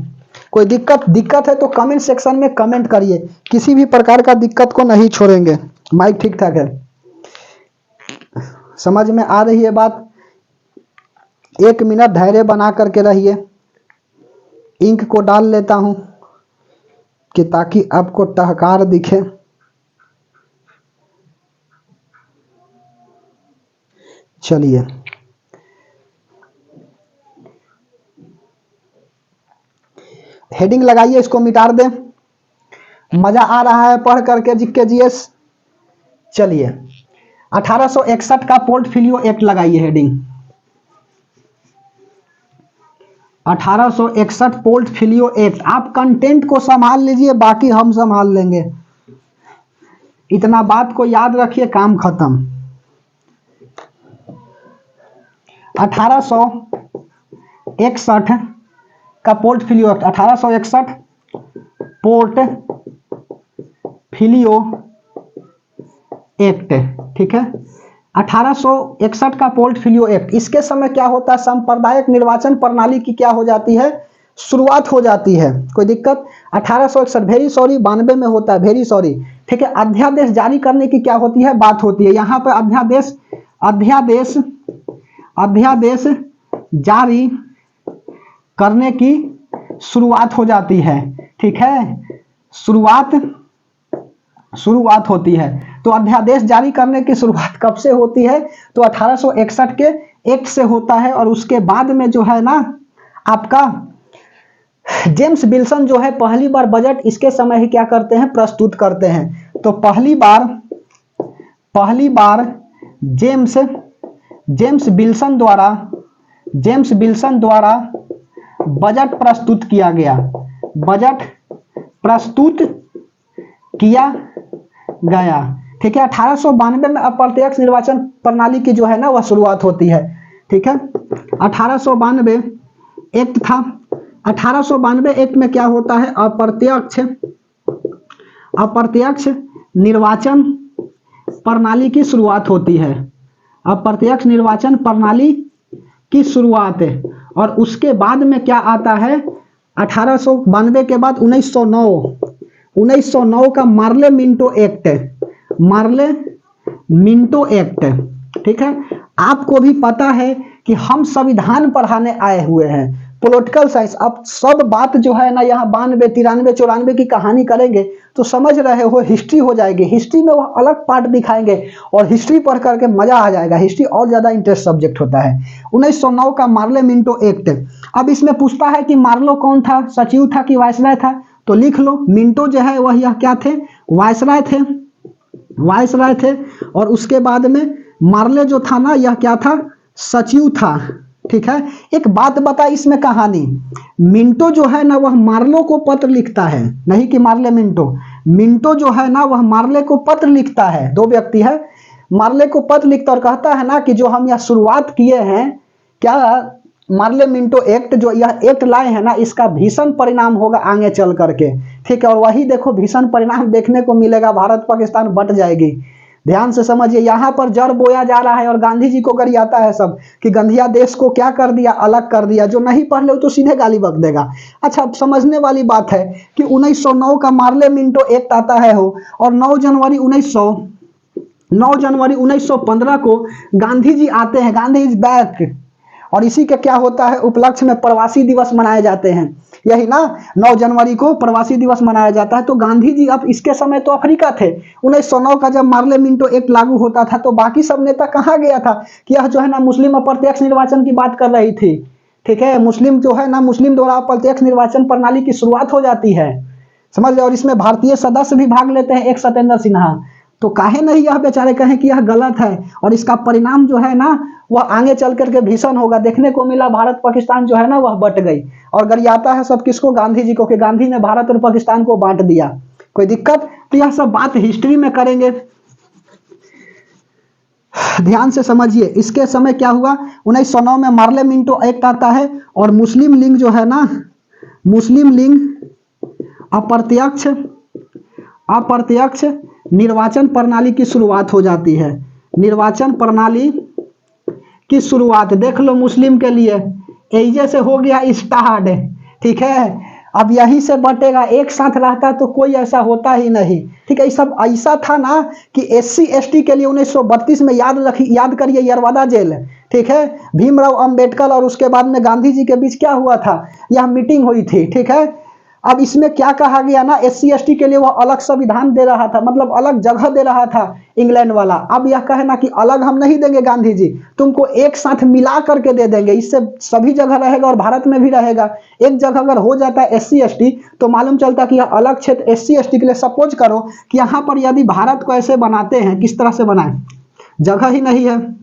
कोई दिक्कत है तो कमेंट सेक्शन में कमेंट करिए, किसी भी प्रकार का दिक्कत को नहीं छोड़ेंगे। माइक ठीक ठाक है, समझ में आ रही है बात। 1 मिनट धैर्य बना करके रहिए, इंक को डाल लेता हूं कि ताकि आपको टहकार दिखे। चलिए हेडिंग लगाइए, इसको मिटा दें। मजा आ रहा है पढ़ करके जीके जीएस। चलिए 1861 का पोर्टफोलियो एक्ट लगाइए हेडिंग, 1861 पोर्टफोलियो एक्ट। आप कंटेंट को संभाल लीजिए, बाकी हम संभाल लेंगे, इतना बात को याद रखिए, काम खत्म। 1861 का पोर्टफोलियो एक्ट, 1861 पोर्टफोलियो एक्ट, ठीक है। 1861 का पोर्टफोलियो एक्ट, इसके समय क्या होता है, सांप्रदायिक निर्वाचन प्रणाली की क्या हो जाती है, शुरुआत हो जाती है। कोई दिक्कत। 1861 वेरी सॉरी 92 में होता है, वेरी सॉरी, ठीक है। अध्यादेश जारी करने की क्या होती है, बात होती है। यहाँ पे अध्यादेश जारी करने की शुरुआत हो जाती है, ठीक है, शुरुआत होती है। तो अध्यादेश जारी करने की शुरुआत कब से होती है, तो 1861 के एक्ट से होता है। और उसके बाद में जो है ना आपका जेम्स विल्सन जो है पहली बार बजट इसके समय ही क्या करते हैं, प्रस्तुत करते हैं। तो पहली बार जेम्स विल्सन द्वारा बजट प्रस्तुत किया गया, बजट प्रस्तुत किया गया, ठीक है। 1892 में अप्रत्यक्ष निर्वाचन प्रणाली की जो है ना वह शुरुआत होती है, ठीक है। 1892 एक्ट था। 1892 एक्ट में क्या होता है, अप्रत्यक्ष निर्वाचन प्रणाली की शुरुआत होती है, अप्रत्यक्ष निर्वाचन प्रणाली की शुरुआत है। और उसके बाद में क्या आता है, 1892 के बाद 1909 का मार्ले मिंटो एक्ट, ठीक है। आपको भी पता है कि हम संविधान पढ़ाने आए हुए हैं, पॉलिटिकल साइंस। अब सब बात जो है ना यहाँ 92, 93, 94 की कहानी करेंगे तो समझ रहे हो, हिस्ट्री हो जाएगी। हिस्ट्री में वो अलग पार्ट दिखाएंगे और हिस्ट्री पढ़ करके मजा आ जाएगा। हिस्ट्री और ज्यादा इंटरेस्ट सब्जेक्ट होता है। 1909 का मार्ले मिंटो एक्ट। अब इसमें पूछता है कि मार्लो कौन था, सचिव था कि वायसराय था, तो लिख लो मिंटो जो है वह यह क्या थे, वायसराय थे। और उसके बाद में मार्ले जो था ना यह क्या था, सचिव था। ठीक है, एक बात बता इसमें कहानी, मिंटो जो है ना वह मार्लो को पत्र लिखता है, नहीं कि मार्ले मिंटो, मिंटो जो है ना वह मार्ले को पत्र लिखता है, दो व्यक्ति है, मार्ले को पत्र लिखता और कहता है ना कि जो हम यह शुरुआत किए हैं, क्या मार्ले मिंटो एक्ट, जो यह एक्ट लाए हैं ना, इसका भीषण परिणाम होगा आगे चल करके। ठीक है, और वही देखो भीषण परिणाम देखने को मिलेगा, भारत पाकिस्तान बट जाएगी। ध्यान से समझिए, यहाँ पर जड़ बोया जा रहा है और गांधी जी को गरियाता है सब कि गंधिया देश को क्या कर दिया, अलग कर दिया। जो नहीं पढ़ ले तो सीधे गाली बक देगा। अच्छा, अब समझने वाली बात है कि 1909 का मार्ले मिंटो एक्ट आता है हो, और 9 जनवरी 1915 को गांधी जी आते हैं, गांधी इज बैक, और इसी के क्या होता है उपलक्ष्य में प्रवासी दिवस मनाए जाते हैं। यही ना, 9 जनवरी को प्रवासी दिवस मनाया जाता है। तो गांधी जी अब इसके समय तो अफ्रीका थे, 1909 का जब मार्ले मिंटो एक्ट लागू होता था तो बाकी सब नेता कहाँ गया था कि यह जो है ना मुस्लिम अप्रत्यक्ष निर्वाचन की बात कर रही थी। ठीक है, मुस्लिम जो है ना, मुस्लिम द्वारा अप्रत्यक्ष निर्वाचन प्रणाली की शुरुआत हो जाती है, समझ लो, और इसमें भारतीय सदस्य भी भाग लेते हैं, एक सत्येंद्र सिन्हा। तो काहे नहीं यह बेचारे कहें कि यह गलत है, और इसका परिणाम जो है ना वह आगे चल करके भीषण होगा। देखने को मिला भारत पाकिस्तान जो है ना वह बट गई, और गरियाता है सब किसको, गांधी जी को, कि गांधी ने भारत और पाकिस्तान को बांट दिया। कोई दिक्कत? तो यह सब बात हिस्ट्री में करेंगे, ध्यान से समझिए। इसके समय क्या हुआ, 1909 में मार्ले मिंटो एक्ट आता है, और मुस्लिम लीग जो है ना, मुस्लिम लीग अप्रत्यक्ष निर्वाचन प्रणाली की शुरुआत हो जाती है। निर्वाचन प्रणाली की शुरुआत देख लो मुस्लिम के लिए, एजे से हो गया स्टार्ट। ठीक है, अब यहीं से बटेगा, एक साथ रहता तो कोई ऐसा होता ही नहीं। ठीक है, सब ऐसा था ना कि SC ST के लिए 1932 में याद करिए यरवादा जेल। ठीक है, भीमराव अंबेडकर और उसके बाद में गांधी जी के बीच क्या हुआ था, यह मीटिंग हुई थी। ठीक है, अब इसमें क्या कहा गया ना, SC ST के लिए वो अलग संविधान दे रहा था, मतलब अलग जगह दे रहा था इंग्लैंड वाला। अब यह कहे ना कि अलग हम नहीं देंगे गांधी जी, तुमको एक साथ मिला करके दे देंगे, इससे सभी जगह रहेगा और भारत में भी रहेगा। एक जगह अगर हो जाता है SC ST तो मालूम चलता कि यह अलग क्षेत्र SC ST के लिए। सपोज करो कि यहाँ पर यदि भारत को ऐसे बनाते हैं, किस तरह से बनाए, जगह ही नहीं है,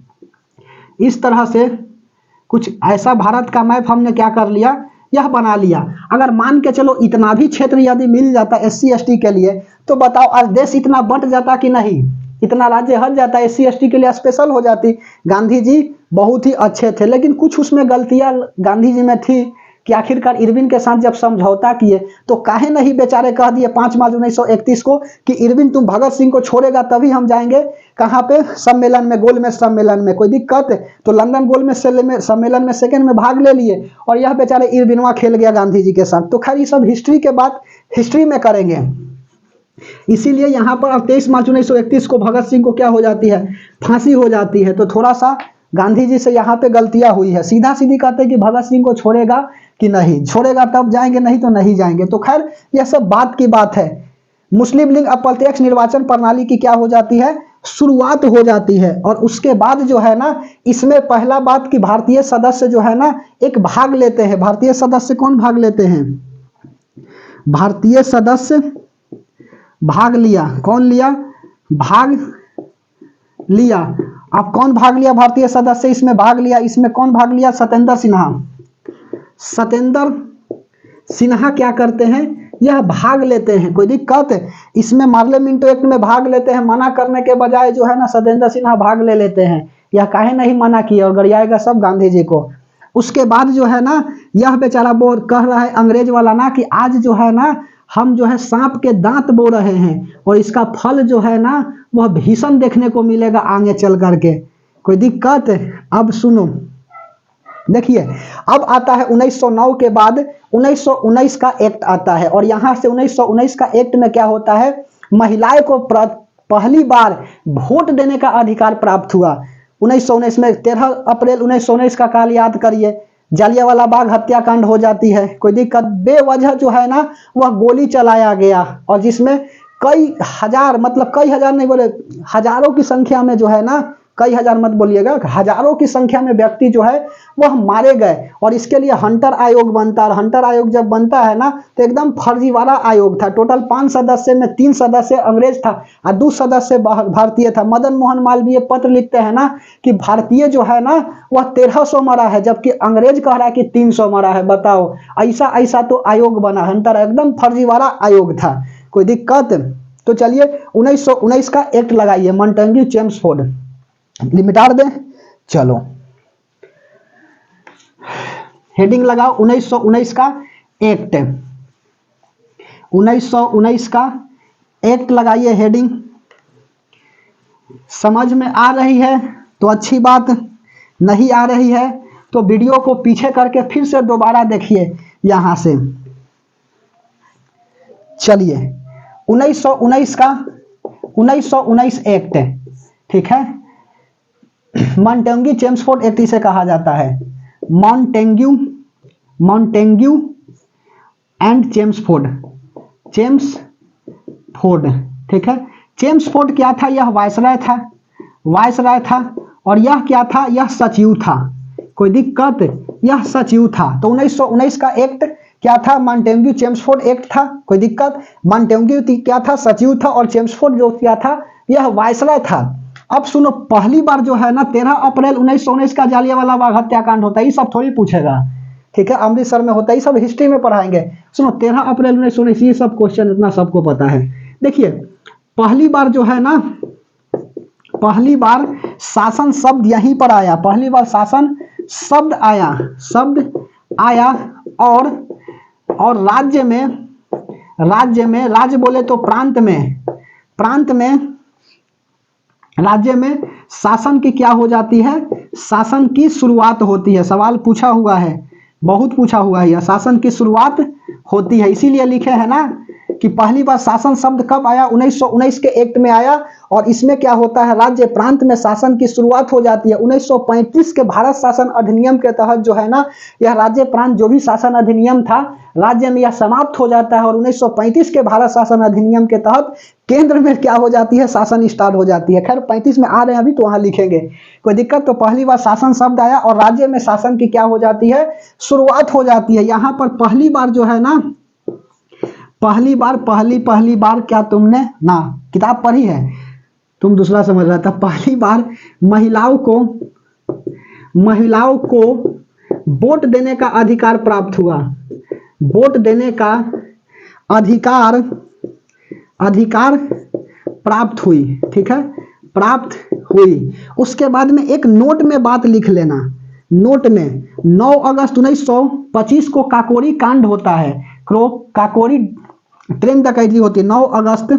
इस तरह से कुछ ऐसा भारत का मैप हमने क्या कर लिया, यह बना लिया। अगर मान के चलो इतना भी क्षेत्र यदि मिल जाता SC ST के लिए, तो बताओ आज देश इतना बंट जाता कि नहीं, इतना राज्य हट जाता, SC ST के लिए स्पेशल हो जाती। गांधी जी बहुत ही अच्छे थे, लेकिन कुछ उसमें गलतियां गांधी जी में थी कि आखिरकार इरविन के साथ जब समझौता किए तो काहे नहीं बेचारे कह दिए 5 मार्च 1931 को कि इरविन तुम भगत सिंह को छोड़ेगा तभी हम जाएंगे कहाँ पे, सम्मेलन में, गोलमेज सम्मेलन में। कोई दिक्कत? तो लंदन गोलमेज सम्मेलन में सेकंड में भाग ले लिए, और यह बेचारे इरविनवा खेल गया गांधी जी के साथ। तो खैर ये सब हिस्ट्री के बात हिस्ट्री में करेंगे। इसीलिए यहाँ पर 23 मार्च 1931 को भगत सिंह को क्या हो जाती है, फांसी हो जाती है। तो थोड़ा सा गांधी जी से यहाँ पे गलतियां हुई है। सीधा सीधी कहते हैं कि भगत सिंह को छोड़ेगा कि नहीं छोड़ेगा तब जाएंगे, नहीं तो नहीं जाएंगे। तो खैर यह सब बात की बात है। मुस्लिम लीग अप्रत्यक्ष निर्वाचन प्रणाली की क्या हो जाती है, शुरुआत हो जाती है। और उसके बाद जो है ना, इसमें पहला बात कि भारतीय सदस्य जो है ना एक भाग लेते हैं। भारतीय सदस्य कौन भाग लेते हैं, भारतीय सदस्य भाग लिया, कौन लिया, भाग लिया। अब कौन भाग लिया, भारतीय सदस्य इसमें भाग लिया। इसमें कौन भाग लिया, सत्येंद्र सिन्हा। सत्येंद्र सिन्हा क्या करते हैं, यह भाग लेते हैं। कोई दिक्कत? इसमें मार्ले मिंटो एक्ट में भाग लेते हैं, मना करने के बजाय जो है ना सत्येंद्र सिन्हा भाग ले लेते हैं। यह काहे नहीं मना किया, और गरियाएगा सब गांधी जी को। उसके बाद जो है ना यह बेचारा वो कह रहा है अंग्रेज वाला ना कि आज जो है ना हम जो है सांप के दांत बो रहे हैं, और इसका फल जो है ना वह भीषण देखने को मिलेगा आगे चल करके। कोई दिक्कत? अब सुनो, देखिए अब आता है 1909 के बाद 1919 का एक्ट आता है, और यहां से 1919 का एक्ट में क्या होता है, महिलाएं को पहली बार वोट देने का अधिकार प्राप्त हुआ 1919 में। 13 अप्रैल 1919 का काल याद करिए, जालियांवाला बाग हत्याकांड हो जाती है। कोई दिक्कत? बेवजह जो है ना वह गोली चलाया गया, और जिसमें कई हजार, मतलब कई हजार नहीं बोले, हजारों की संख्या में जो है ना कई हजार मत बोलिएगा, हजारों की संख्या में व्यक्ति जो है वह मारे गए। और इसके लिए हंटर आयोग बनता है, और हंटर आयोग जब बनता है ना तो एकदम फर्जीवाड़ा आयोग था। टोटल 5 सदस्य में 3 सदस्य अंग्रेज था और 2 सदस्य भारतीय था। मदन मोहन मालवीय पत्र लिखते हैं ना कि भारतीय जो है ना वह 1300 मरा है, जबकि अंग्रेज कह रहा है कि 300 मरा है। बताओ, ऐसा ऐसा तो आयोग बना, हंटर एकदम फर्जीवाड़ा आयोग था। कोई दिक्कत? तो चलिए 1919 का एक्ट लगाइए, मॉन्टेग्यू चेम्सफोर्ड, मिटा दें। चलो हेडिंग लगाओ 1919 का एक्ट, 1919 का एक्ट लगाइए हेडिंग। समझ में आ रही है तो अच्छी बात, नहीं आ रही है तो वीडियो को पीछे करके फिर से दोबारा देखिए यहां से। चलिए 1919 का 1919 एक्ट, ठीक है, मॉन्टेग्यू चेम्सफोर्ड एक्ट इसे कहा जाता है। मॉन्टेग्यू एंड चेम्सफोर्ड, ठीक है। चेम्सफोर्ड क्या था? यह वायसराय था। और यह क्या था? यह सचिव था। कोई दिक्कत? यह सचिव था। तो 1919 का एक्ट क्या था? मॉन्टेग्यू चेम्सफोर्ड एक्ट था। कोई दिक्कत? मॉन्टेग्यू क्या था? सचिव था। और चेम्सफोर्ड जो क्या था? यह वायसराय था। अब सुनो, पहली बार जो है ना 13 अप्रैल 1919 का जालियांवाला बाग हत्याकांड होता है। ये सब थोड़ी पूछेगा, ठीक है, अमृतसर में होता है, ये सब हिस्ट्री में पढ़ाएंगे। सुनो 13 अप्रैल 1919, ये सब क्वेश्चन इतना सबको पता है। देखिए पहली बार जो है ना, पहली बार शासन शब्द यहीं पर आया, पहली बार शासन शब्द आया और राज्य बोले तो प्रांत में राज्य में शासन की क्या हो जाती है? शासन की शुरुआत होती है। सवाल पूछा हुआ है, बहुत पूछा हुआ है, शासन की शुरुआत होती है। इसीलिए लिखे हैं ना कि पहली बार शासन शब्द कब आया? 1919 के एक्ट में आया। और इसमें क्या होता है? राज्य प्रांत में शासन की शुरुआत हो जाती है। 1935 के भारत शासन अधिनियम के तहत जो है ना, यह राज्य प्रांत जो भी शासन अधिनियम था राज्य में, यह समाप्त हो जाता है। और 1935 के भारत शासन अधिनियम के तहत केंद्र में क्या हो जाती है? शासन स्टार्ट हो जाती है। खैर 35 में आ रहे हैं अभी, तो वहां लिखेंगे, कोई दिक्कत? तो पहली बार शासन शब्द आया और राज्य में शासन की क्या हो जाती है? शुरुआत हो जाती है। यहां पर पहली बार जो है ना, पहली बार क्या तुमने ना किताब पढ़ी है? तुम दूसरा समझ रहा था। पहली बार महिलाओं को वोट देने का अधिकार प्राप्त हुआ। वोट देने का अधिकार प्राप्त हुई, ठीक है, प्राप्त हुई। उसके बाद में एक नोट में बात लिख लेना, नोट में 9 अगस्त 1925 को काकोरी कांड होता है। काकोरी ट्रेन डकैती होती है 9 अगस्त,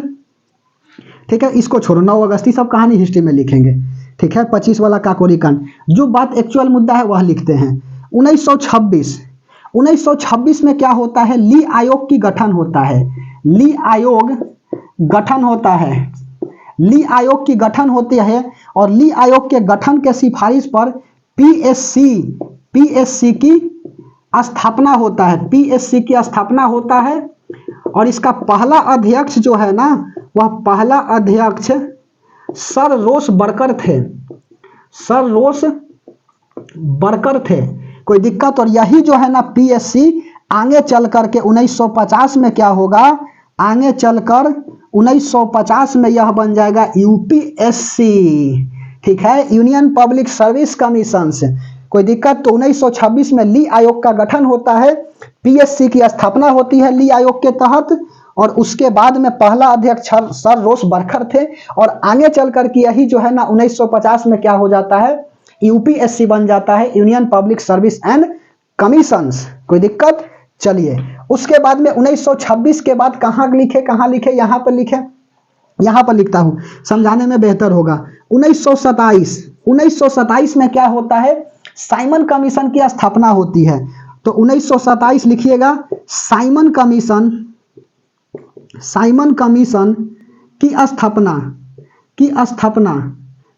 ठीक है, इसको छोड़ो, 9 अगस्त, ये सब कहानी हिस्ट्री में लिखेंगे, ठीक है। 25 वाला काकोरी कांड, जो बात एक्चुअल मुद्दा है वह लिखते हैं। 1926 में क्या होता है? ली आयोग की गठन होता है। ली आयोग की गठन होती है। और ली आयोग के गठन के सिफारिश पर पीएससी की स्थापना होता है। पीएससी की स्थापना होता है। और इसका पहला अध्यक्ष जो है ना, वह पहला अध्यक्ष सर रोस बर्कर थे। कोई दिक्कत? और यही जो है ना पीएससी आगे चल करके 1950 में क्या होगा? आगे चलकर 1950 में यह बन जाएगा यूपीएससी, ठीक है, यूनियन पब्लिक सर्विस कमीशन। कोई दिक्कत? तो 1926 में ली आयोग का गठन होता है, पीएससी की स्थापना होती है ली आयोग के तहत। और उसके बाद में पहला अध्यक्ष सर रोस बर्कर थे। और आगे चलकर के यही जो है ना 1950 में क्या हो जाता है? यूपीएससी बन जाता है, union public service and commissions. कोई दिक्कत? चलिए उसके बाद में 1926 के बाद कहाँ लिखे? यहाँ पर लिखे, यहाँ पर लिखता हूं, समझाने में बेहतर होगा। 1927 में क्या होता है? साइमन कमीशन की स्थापना होती है। तो 1927 लिखिएगा, साइमन कमीशन की स्थापना।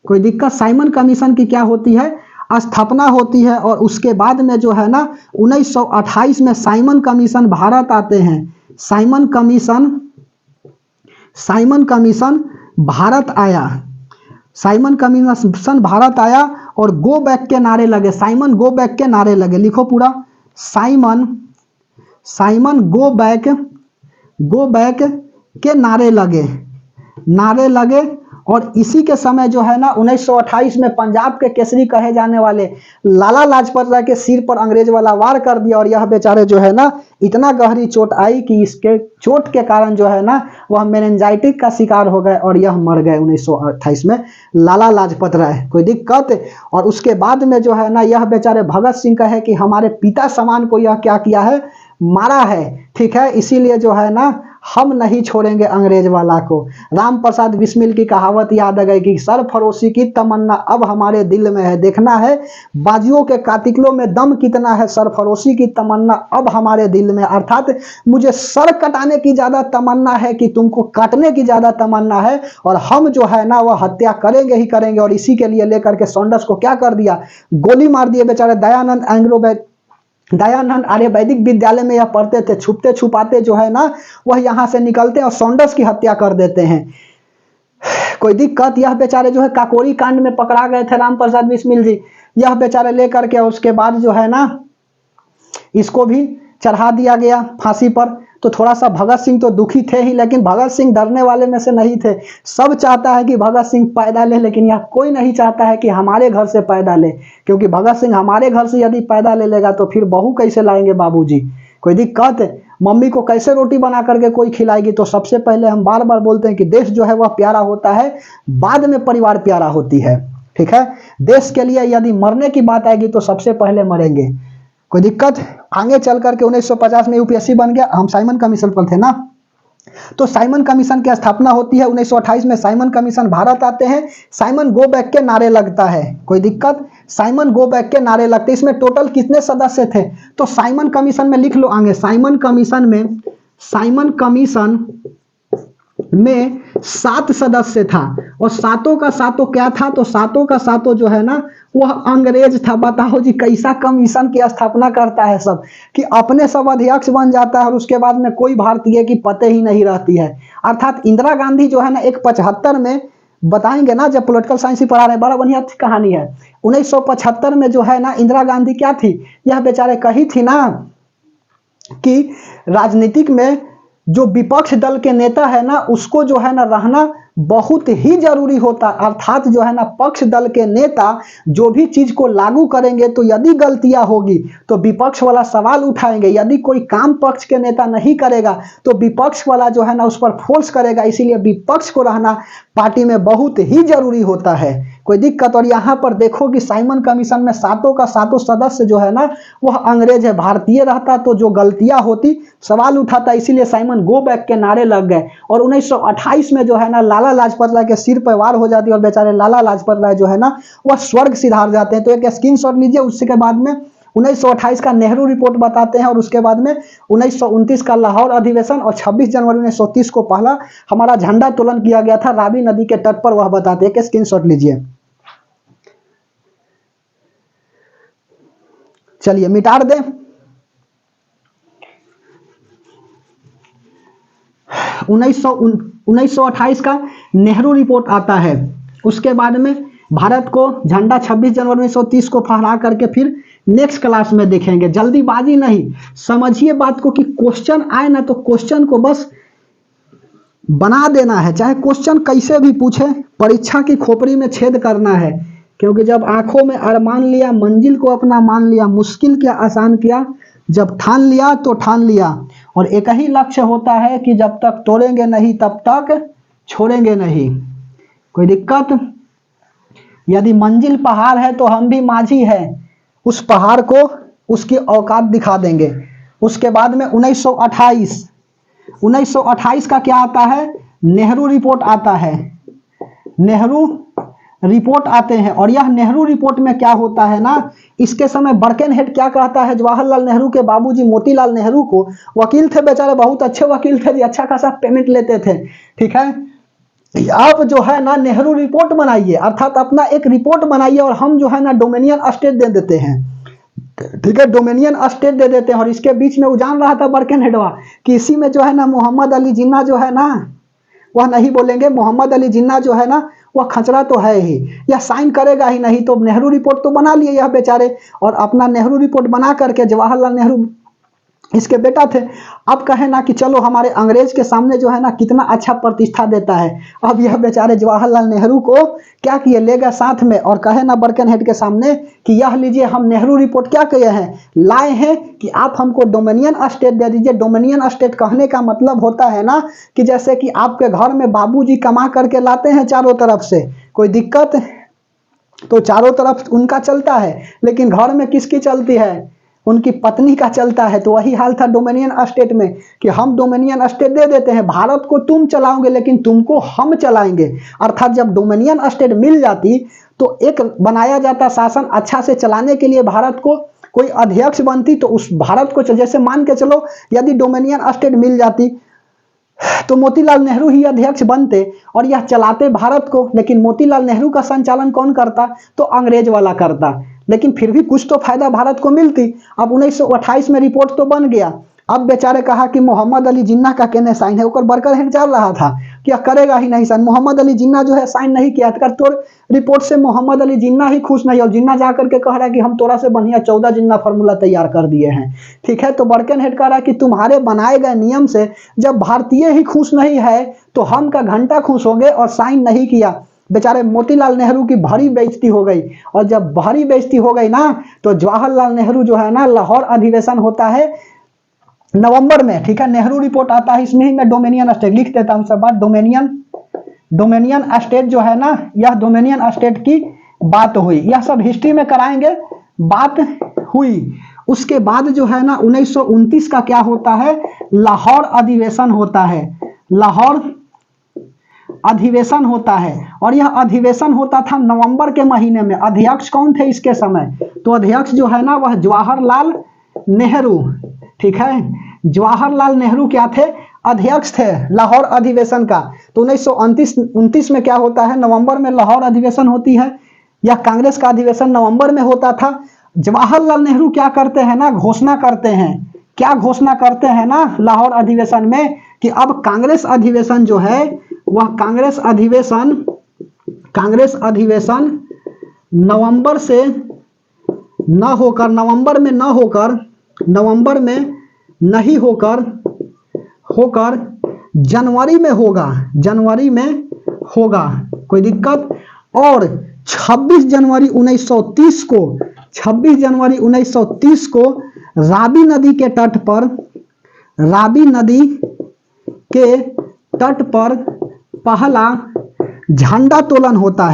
कोई दिक्कत? साइमन कमीशन की क्या होती है? स्थापना होती है। और उसके बाद में जो है ना 1928 में साइमन कमीशन भारत आते हैं। साइमन कमीशन भारत आया। साइमन कमीशन भारत आया और गो बैक के नारे लगे, साइमन गो बैक के नारे लगे, लिखो पूरा, साइमन गो बैक के नारे लगे। और इसी के समय जो है ना 1928 में पंजाब के केसरी कहे जाने वाले लाला लाजपत राय के सिर पर अंग्रेज वाला वार कर दिया, और यह बेचारे जो है ना इतना गहरी चोट आई कि इसके चोट के कारण जो है ना वह मेनिंजाइटिस का शिकार हो गए और यह मर गए 1928 में, लाला लाजपत राय। कोई दिक्कत? और उसके बाद में जो है ना यह बेचारे भगत सिंह कहे कि हमारे पिता समान को यह क्या किया है, मारा है, ठीक है, इसीलिए जो है ना हम नहीं छोड़ेंगे अंग्रेज वाला को। राम प्रसाद बिस्मिल की कहावत याद आ गई कि सरफरोशी की तमन्ना अब हमारे दिल में है, देखना है बाजियों के कातिलों में दम कितना है, सरफरोशी की तमन्ना अब हमारे दिल में, अर्थात मुझे सर कटाने की ज्यादा तमन्ना है कि तुमको काटने की ज्यादा तमन्ना है, और हम जो है ना वह हत्या करेंगे ही करेंगे। और इसी के लिए लेकर के सॉन्डर्स को क्या कर दिया, गोली मार दिए बेचारे। दयानंद आर्यवैदिक विद्यालय में यह पढ़ते थे, छुपते छुपाते जो है ना वह यहाँ से निकलते हैं और सॉन्डर्स की हत्या कर देते हैं। कोई दिक्कत? यह बेचारे जो है काकोरी कांड में पकड़ा गए थे राम प्रसाद बिस्मिल जी, यह बेचारे लेकर के, उसके बाद जो है ना इसको भी चढ़ा दिया गया फांसी पर। तो थोड़ा सा भगत सिंह तो दुखी थे ही, लेकिन भगत सिंह डरने वाले में से नहीं थे। सब चाहता है कि भगत सिंह पैदा ले, लेकिन यह कोई नहीं चाहता है कि हमारे घर से पैदा ले, क्योंकि भगत सिंह हमारे घर से यदि पैदा ले लेगा तो फिर बहू कैसे लाएंगे बाबूजी। कोई दिक्कत? मम्मी को कैसे रोटी बना करके कोई खिलाएगी। तो सबसे पहले हम बार बार बोलते हैं कि देश जो है वह प्यारा होता है, बाद में परिवार प्यारा होती है, ठीक है। देश के लिए यदि मरने की बात आएगी तो सबसे पहले मरेंगे। कोई दिक्कत? आगे चल करके 1950 में यूपीएससी बन गया। हम साइमन कमीशन पर थे ना, तो साइमन कमीशन की स्थापना होती है 1928 में। साइमन कमीशन भारत आते हैं, साइमन गो बैक के नारे लगता है। कोई दिक्कत? साइमन गो बैक के नारे लगते हैं। इसमें टोटल कितने सदस्य थे? तो साइमन कमीशन में लिख लो आगे, साइमन कमीशन में 7 सदस्य था, और सातों का सातों क्या था, तो सातों का सातों जो है ना वह अंग्रेज था। बताओ जी कैसा कमीशन की स्थापना करता है सब, कि अपने सब अध्यक्ष बन जाता है और उसके बाद में कोई भारतीय की पते ही नहीं रहती है। अर्थात इंदिरा गांधी जो है ना 1975 में, बताएंगे ना जब पॉलिटिकल साइंस ही पढ़ा रहे, बड़ा बढ़िया कहानी है। 1975 में जो है ना इंदिरा गांधी क्या थी, यह बेचारे कही थी ना कि राजनीतिक में जो विपक्ष दल के नेता है ना उसको जो है ना रहना बहुत ही जरूरी होता। अर्थात जो है ना पक्ष दल के नेता जो भी चीज को लागू करेंगे तो यदि गलतियां होगी तो विपक्ष वाला सवाल उठाएंगे, यदि कोई काम पक्ष के नेता नहीं करेगा तो विपक्ष वाला जो है ना उस पर फोर्स करेगा। इसीलिए विपक्ष को रहना पार्टी में बहुत ही जरूरी होता है। कोई दिक्कत? और यहाँ पर देखो कि साइमन कमीशन में सातों का सातों सदस्य जो है ना वह अंग्रेज है। भारतीय रहता तो जो गलतियां होती सवाल उठाता, इसीलिए साइमन गो बैक के नारे लग गए। और 1928 में जो है ना लाला लाजपत राय के सिर पर वार हो जाती है और बेचारे लाला लाजपत राय जो है ना वह स्वर्ग सिधार जाते हैं। तो एक स्क्रीनशॉट लीजिए। उसके बाद में 1928 का नेहरू रिपोर्ट बताते हैं, और उसके बाद में 1929 का लाहौर अधिवेशन, और 26 जनवरी 1930 को पहला हमारा झंडा तोलन किया गया था रावी नदी के तट पर, वह बताते हैं। एक स्क्रीनशॉट लीजिए। चलिए मिटा दें। 1928 का नेहरू रिपोर्ट आता है। उसके बाद में भारत को झंडा 26 जनवरी 1930 को फहरा करके फिर नेक्स्ट क्लास में देखेंगे। जल्दीबाजी नहीं, समझिए बात को कि क्वेश्चन आए ना तो क्वेश्चन को बस बना देना है, चाहे क्वेश्चन कैसे भी पूछे, परीक्षा की खोपड़ी में छेद करना है। क्योंकि जब आंखों में अरमान लिया, मंजिल को अपना मान लिया, मुश्किल क्या आसान किया, जब ठान लिया तो ठान लिया। और एक ही लक्ष्य होता है कि जब तक तोड़ेंगे नहीं तब तक छोड़ेंगे नहीं। कोई दिक्कत? यदि मंजिल पहाड़ है तो हम भी माझी है, उस पहाड़ को उसकी औकात दिखा देंगे। उसके बाद में 1928 का क्या आता है, नेहरू रिपोर्ट आता है। नेहरू रिपोर्ट आते हैं, और यह नेहरू रिपोर्ट में क्या होता है ना, इसके समय बर्केनहेड क्या कहता है, जवाहरलाल नेहरू के बाबूजी मोतीलाल नेहरू को, वकील थे बेचारे, बहुत अच्छे वकील थे जी, अच्छा खासा पेमेंट लेते थे, ठीक है। आप जो है ना नेहरू रिपोर्ट बनाइए, अर्थात अपना एक रिपोर्ट बनाइए, और हम जो है ना डोमिनियन स्टेट दे देते हैं, ठीक है, डोमिनियन स्टेट दे देते हैं। और इसके बीच में वो जान रहा था बर्केनहेडवा कि इसी में जो है ना मोहम्मद अली जिन्ना जो है ना, वह नहीं बोलेंगे, मोहम्मद अली जिन्ना जो है ना वह खचरा तो है ही, यह साइन करेगा ही नहीं। तो नेहरू रिपोर्ट तो बना लिए यह बेचारे, और अपना नेहरू रिपोर्ट बना करके जवाहरलाल नेहरू इसके बेटा थे। अब कहे ना कि चलो हमारे अंग्रेज के सामने जो है ना कितना अच्छा प्रतिष्ठा देता है। अब यह बेचारे जवाहरलाल नेहरू को क्या किए, ले गए साथ में और कहे ना बर्कनहेड के सामने कि यह लीजिए हम नेहरू रिपोर्ट क्या किए हैं, लाए हैं कि आप हमको डोमिनियन स्टेट दे दीजिए। डोमिनियन स्टेट कहने का मतलब होता है ना कि जैसे कि आपके घर में बाबूजी कमा करके लाते हैं चारों तरफ से, कोई दिक्कत तो चारों तरफ उनका चलता है, लेकिन घर में किसकी चलती है, उनकी पत्नी का चलता है। तो वही हाल था डोमिनियन स्टेट में कि हम डोमिनियन स्टेट दे देते हैं, भारत को तुम चलाओगे लेकिन तुमको हम चलाएंगे। अर्थात जब डोमिनियन स्टेट मिल जाती तो एक बनाया जाता शासन अच्छा से चलाने के लिए, भारत को कोई अध्यक्ष बनती तो उस भारत को, जैसे मान के चलो यदि डोमिनियन स्टेट मिल जाती तो मोतीलाल नेहरू ही अध्यक्ष बनते और यह चलाते भारत को, लेकिन मोतीलाल नेहरू का संचालन कौन करता, तो अंग्रेज वाला करता। लेकिन फिर भी कुछ तो फायदा भारत को मिलती। अब 1928 में रिपोर्ट तो बन गया। अब बेचारे कहा कि मोहम्मद अली जिन्ना का केने साइन है, ऊपर बर्कनहेड चल रहा था कि करेगा ही नहीं साइन। मोहम्मद अली जिन्ना जो है साइन नहीं किया था, तो रिपोर्ट से मोहम्मद अली जिन्ना ही खुश नहीं, और जिन्ना जाकर के कह रहा है कि हम तोरा से बढ़िया 14 जिन्ना फार्मूला तैयार कर दिए हैं। ठीक है, तो बर्कनहेड कह रहा है कि तुम्हारे बनाए गए नियम से जब भारतीय ही खुश नहीं है तो हम का घंटा खुश हो गए, और साइन नहीं किया। बेचारे मोतीलाल नेहरू की भारी बेइज्जती हो गई, और जब भारी बेइज्जती हो गई ना तो जवाहरलाल नेहरू जो है ना, लाहौर अधिवेशन होता है नवंबर में। ठीक है, नेहरू रिपोर्ट आता है, इसमें ही मैं डोमिनियन स्टेट लिख देता हूं सब बात। डोमिनियन स्टेट जो है ना, यह डोमिनियन स्टेट की बात हुई, यह सब हिस्ट्री में कराएंगे, बात हुई। उसके बाद जो है ना 1929 का क्या होता है, लाहौर अधिवेशन होता है। लाहौर अधिवेशन होता है, और यह अधिवेशन होता था नवंबर के महीने में। अध्यक्ष कौन थे इसके समय, तो अध्यक्ष जो है ना वह जवाहरलाल नेहरू। ठीक है, जवाहरलाल नेहरू क्या थे, अध्यक्ष थे लाहौर अधिवेशन का। तो 1929 में क्या होता है, नवंबर में लाहौर अधिवेशन होती है। यह कांग्रेस का अधिवेशन नवंबर में होता था। जवाहरलाल नेहरू क्या करते हैं ना, घोषणा करते हैं, क्या घोषणा करते हैं ना लाहौर अधिवेशन में, कि अब कांग्रेस अधिवेशन जो है वह कांग्रेस अधिवेशन नवंबर से न होकर, नवंबर में नहीं होकर जनवरी में होगा, कोई दिक्कत। और 26 जनवरी 1930 को रावी नदी के तट पर पहला झंडा तोलन होता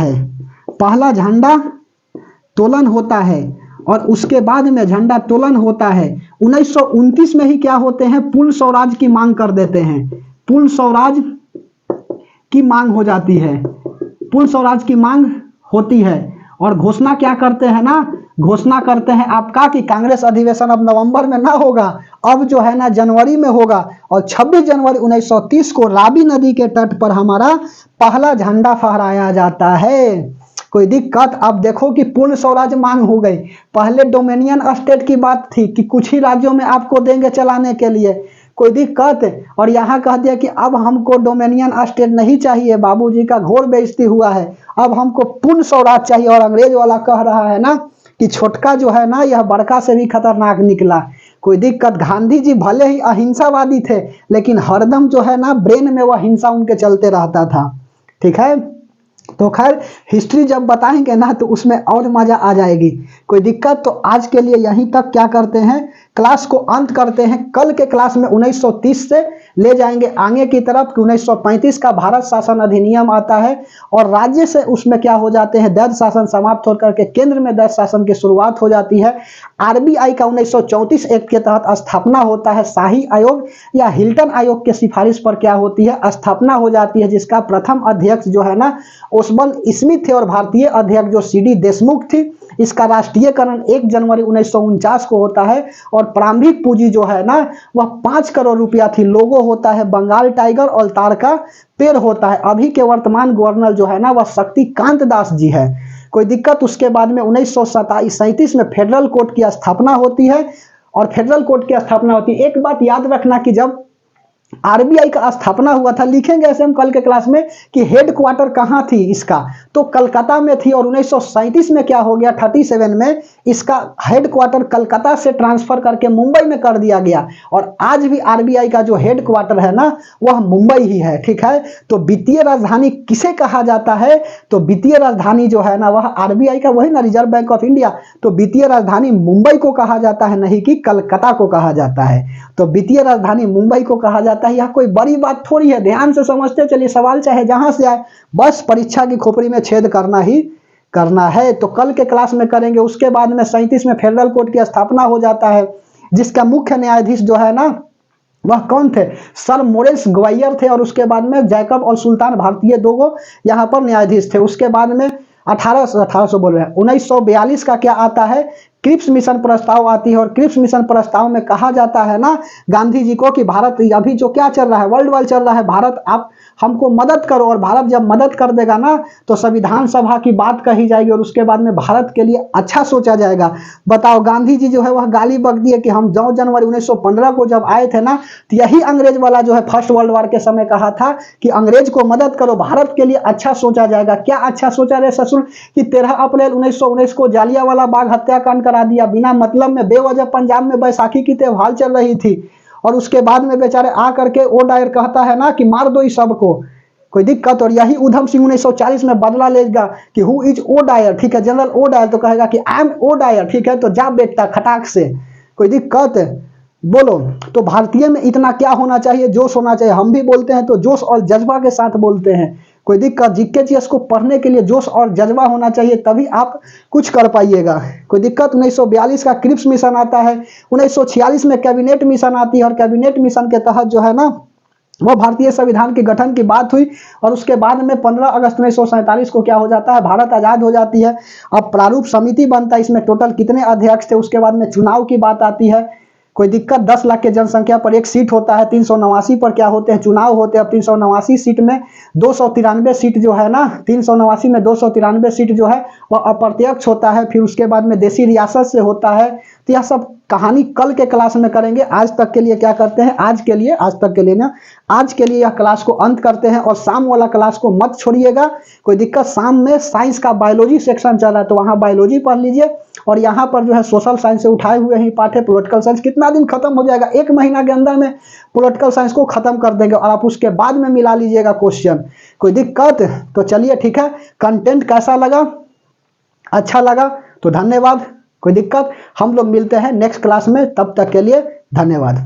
है, और उसके बाद में झंडा तोलन होता है। 1929 में ही क्या होते हैं, पूर्ण स्वराज की मांग कर देते हैं, पूर्ण स्वराज की मांग हो जाती है, पूर्ण स्वराज की मांग होती है। और घोषणा क्या करते हैं ना, घोषणा करते हैं आपका कि कांग्रेस अधिवेशन अब नवंबर में ना होगा, अब जो है ना जनवरी में होगा। और 26 जनवरी 1930 को रावी नदी के तट पर हमारा पहला झंडा फहराया जाता है। कोई दिक्कत, अब देखो कि पूर्ण स्वराज मांग हो गई। पहले डोमिनियन स्टेट की बात थी कि कुछ ही राज्यों में आपको देंगे चलाने के लिए, कोई दिक्कत। और यहाँ कह दिया कि अब हमको डोमिनियन स्टेट नहीं चाहिए, बाबूजी का घोर बेइज्जती हुआ है, अब हमको पूर्ण स्वराज चाहिए। और अंग्रेज वाला कह रहा है ना कि छोटका जो है ना यह बड़का से भी खतरनाक निकला। कोई दिक्कत, गांधी जी भले ही अहिंसावादी थे, लेकिन हरदम जो है ना ब्रेन में वह हिंसा उनके चलते रहता था। ठीक है, तो खैर हिस्ट्री जब बताएंगे ना तो उसमें और मजा आ जाएगी, कोई दिक्कत। तो आज के लिए यहीं तक क्या करते हैं, क्लास को अंत करते हैं। कल के क्लास में 1930 से ले जाएंगे आगे की तरफ कि 1935 का भारत शासन अधिनियम आता है, और राज्य से उसमें क्या हो जाते हैं, दैत्य शासन समाप्त होकर के केंद्र में दैत्य शासन की शुरुआत हो जाती है। आरबीआई का 1934 एक्ट के तहत स्थापना होता है। शाही आयोग या हिल्टन आयोग के सिफारिश पर क्या होती है, स्थापना हो जाती है, जिसका प्रथम अध्यक्ष जो है ना ओसबल स्मिथ थे, और भारतीय अध्यक्ष जो सीडी देशमुख थी। इसका राष्ट्रीयकरण 1 जनवरी 1949 को होता है, और प्रारंभिक पूंजी जो है ना वह 5 करोड़ रुपया थी। लोगो होता है बंगाल टाइगर और तार का पेड़ होता है। अभी के वर्तमान गवर्नर जो है ना वह शक्तिकांत दास जी है, कोई दिक्कत। उसके बाद में 1937 में फेडरल कोर्ट की स्थापना होती है, और फेडरल कोर्ट की स्थापना होती है। एक बात याद रखना कि जब आरबीआई का स्थापना हुआ था। लिखेंगे ऐसे हम कल के क्लास में कि हेड क्वार्टर कहाँ थी इसका, तो कलकत्ता में थी। और 1937 में क्या हो गया, 37 में इसका हेड क्वार्टर कलकत्ता से ट्रांसफर करके मुंबई में कर दिया गया। और आज भी आरबीआई का जो हेड क्वार्टर है ना, वह मुंबई ही है। ठीक है, तो वित्तीय राजधानी किसे कहा जाता है, तो वित्तीय राजधानी जो है ना वह आरबीआई का वही ना, रिजर्व बैंक ऑफ इंडिया। तो वित्तीय राजधानी मुंबई को कहा जाता है, नहीं कि कलकत्ता को कहा जाता है। तो वित्तीय राजधानी मुंबई को कहा जाता है। यह कोई बड़ी बात थोड़ी है, ध्यान से समझते चलिए। सवाल चाहे जहां से आए, बस परीक्षा की खोपड़ी में छेद करना ही करना है। तो कल के क्लास में करेंगे। उसके बाद में 37 में फेडरल कोर्ट की स्थापना हो जाता है, जिसका मुख्य न्यायाधीश जो है ना वह कौन थे, सर मोरेस ग्वाइयर थे। और उसके बाद में जैकब और सुल्तान भारतीय दो यहाँ पर न्यायाधीश थे। उसके बाद में 1800 बोल रहे हैं, 1942 का क्या आता है, क्रिप्स मिशन प्रस्ताव आती है। और क्रिप्स मिशन प्रस्ताव में कहा जाता है ना गांधी जी को कि भारत अभी जो क्या चल रहा है, वर्ल्ड वार चल रहा है, भारत आप हमको मदद करो। और भारत जब मदद कर देगा ना तो संविधान सभा की बात कही जाएगी और उसके बाद में भारत के लिए अच्छा सोचा जाएगा। बताओ, गांधी जी जो है वह गाली बक दिए कि हम 9 जनवरी 1915 को जब आए थे ना, तो यही अंग्रेज वाला जो है फर्स्ट वर्ल्ड वार के समय कहा था कि अंग्रेज को मदद करो, भारत के लिए अच्छा सोचा जाएगा। क्या अच्छा सोचा रे ससुर, कि 13 अप्रैल 1919 को जालियांवाला बाग हत्याकांड करा दिया बिना मतलब में, बेवजह। पंजाब में बैसाखी की त्योहार चल रही थी और उसके बाद में बेचारे आ करके ओ डायर कहता है ना कि मार दो इस सबको, कोई दिक्कत। और यही उधम सिंह 1940 में बदला लेगा कि हु इज ओ डायर, ठीक है, जनरल ओ डायर, तो कहेगा कि आई एम ओ डायर, ठीक है, तो जा बेटा खटाक से, कोई दिक्कत बोलो। तो भारतीय में इतना क्या होना चाहिए, जोश होना चाहिए। हम भी बोलते हैं तो जोश और जज्बा के साथ बोलते हैं, कोई दिक्कत। जीके को पढ़ने के लिए जोश और जज्बा होना चाहिए, तभी आप कुछ कर पाइएगा, कोई दिक्कत। 1942 का क्रिप्स मिशन आता है, 1946 में कैबिनेट मिशन आती है। और कैबिनेट मिशन के तहत जो है ना वो भारतीय संविधान के गठन की बात हुई। और उसके बाद में 15 अगस्त 1947 को क्या हो जाता है, भारत आजाद हो जाती है। अब प्रारूप समिति बनता है, इसमें टोटल कितने अध्यक्ष थे। उसके बाद में चुनाव की बात आती है, कोई दिक्कत। 10 लाख के जनसंख्या पर एक सीट होता है। 389 पर क्या होते हैं, चुनाव होते हैं। अब 389 सीट में 293 सीट जो है ना, 389 में 293 सीट जो है वह अप्रत्यक्ष होता है। फिर उसके बाद में देशी रियासत से होता है। तो यह सब कहानी कल के क्लास में करेंगे। आज तक के लिए क्या करते हैं, आज तक के लिए ना, आज के लिए यह क्लास को अंत करते हैं। और शाम वाला क्लास को मत छोड़िएगा, कोई दिक्कत। शाम में साइंस का बायोलॉजी सेक्शन चल रहा है, तो वहाँ बायोलॉजी पढ़ लीजिए। और यहाँ पर जो है सोशल साइंस से उठाए हुए ही पाठ है। पॉलिटिकल साइंस कितना दिन खत्म हो जाएगा, 1 महीना के अंदर में पॉलिटिकल साइंस को खत्म कर देंगे। और आप उसके बाद में मिला लीजिएगा क्वेश्चन, कोई दिक्कत। तो चलिए ठीक है, कंटेंट कैसा लगा, अच्छा लगा तो धन्यवाद, कोई दिक्कत। हम लोग मिलते हैं नेक्स्ट क्लास में, तब तक के लिए धन्यवाद।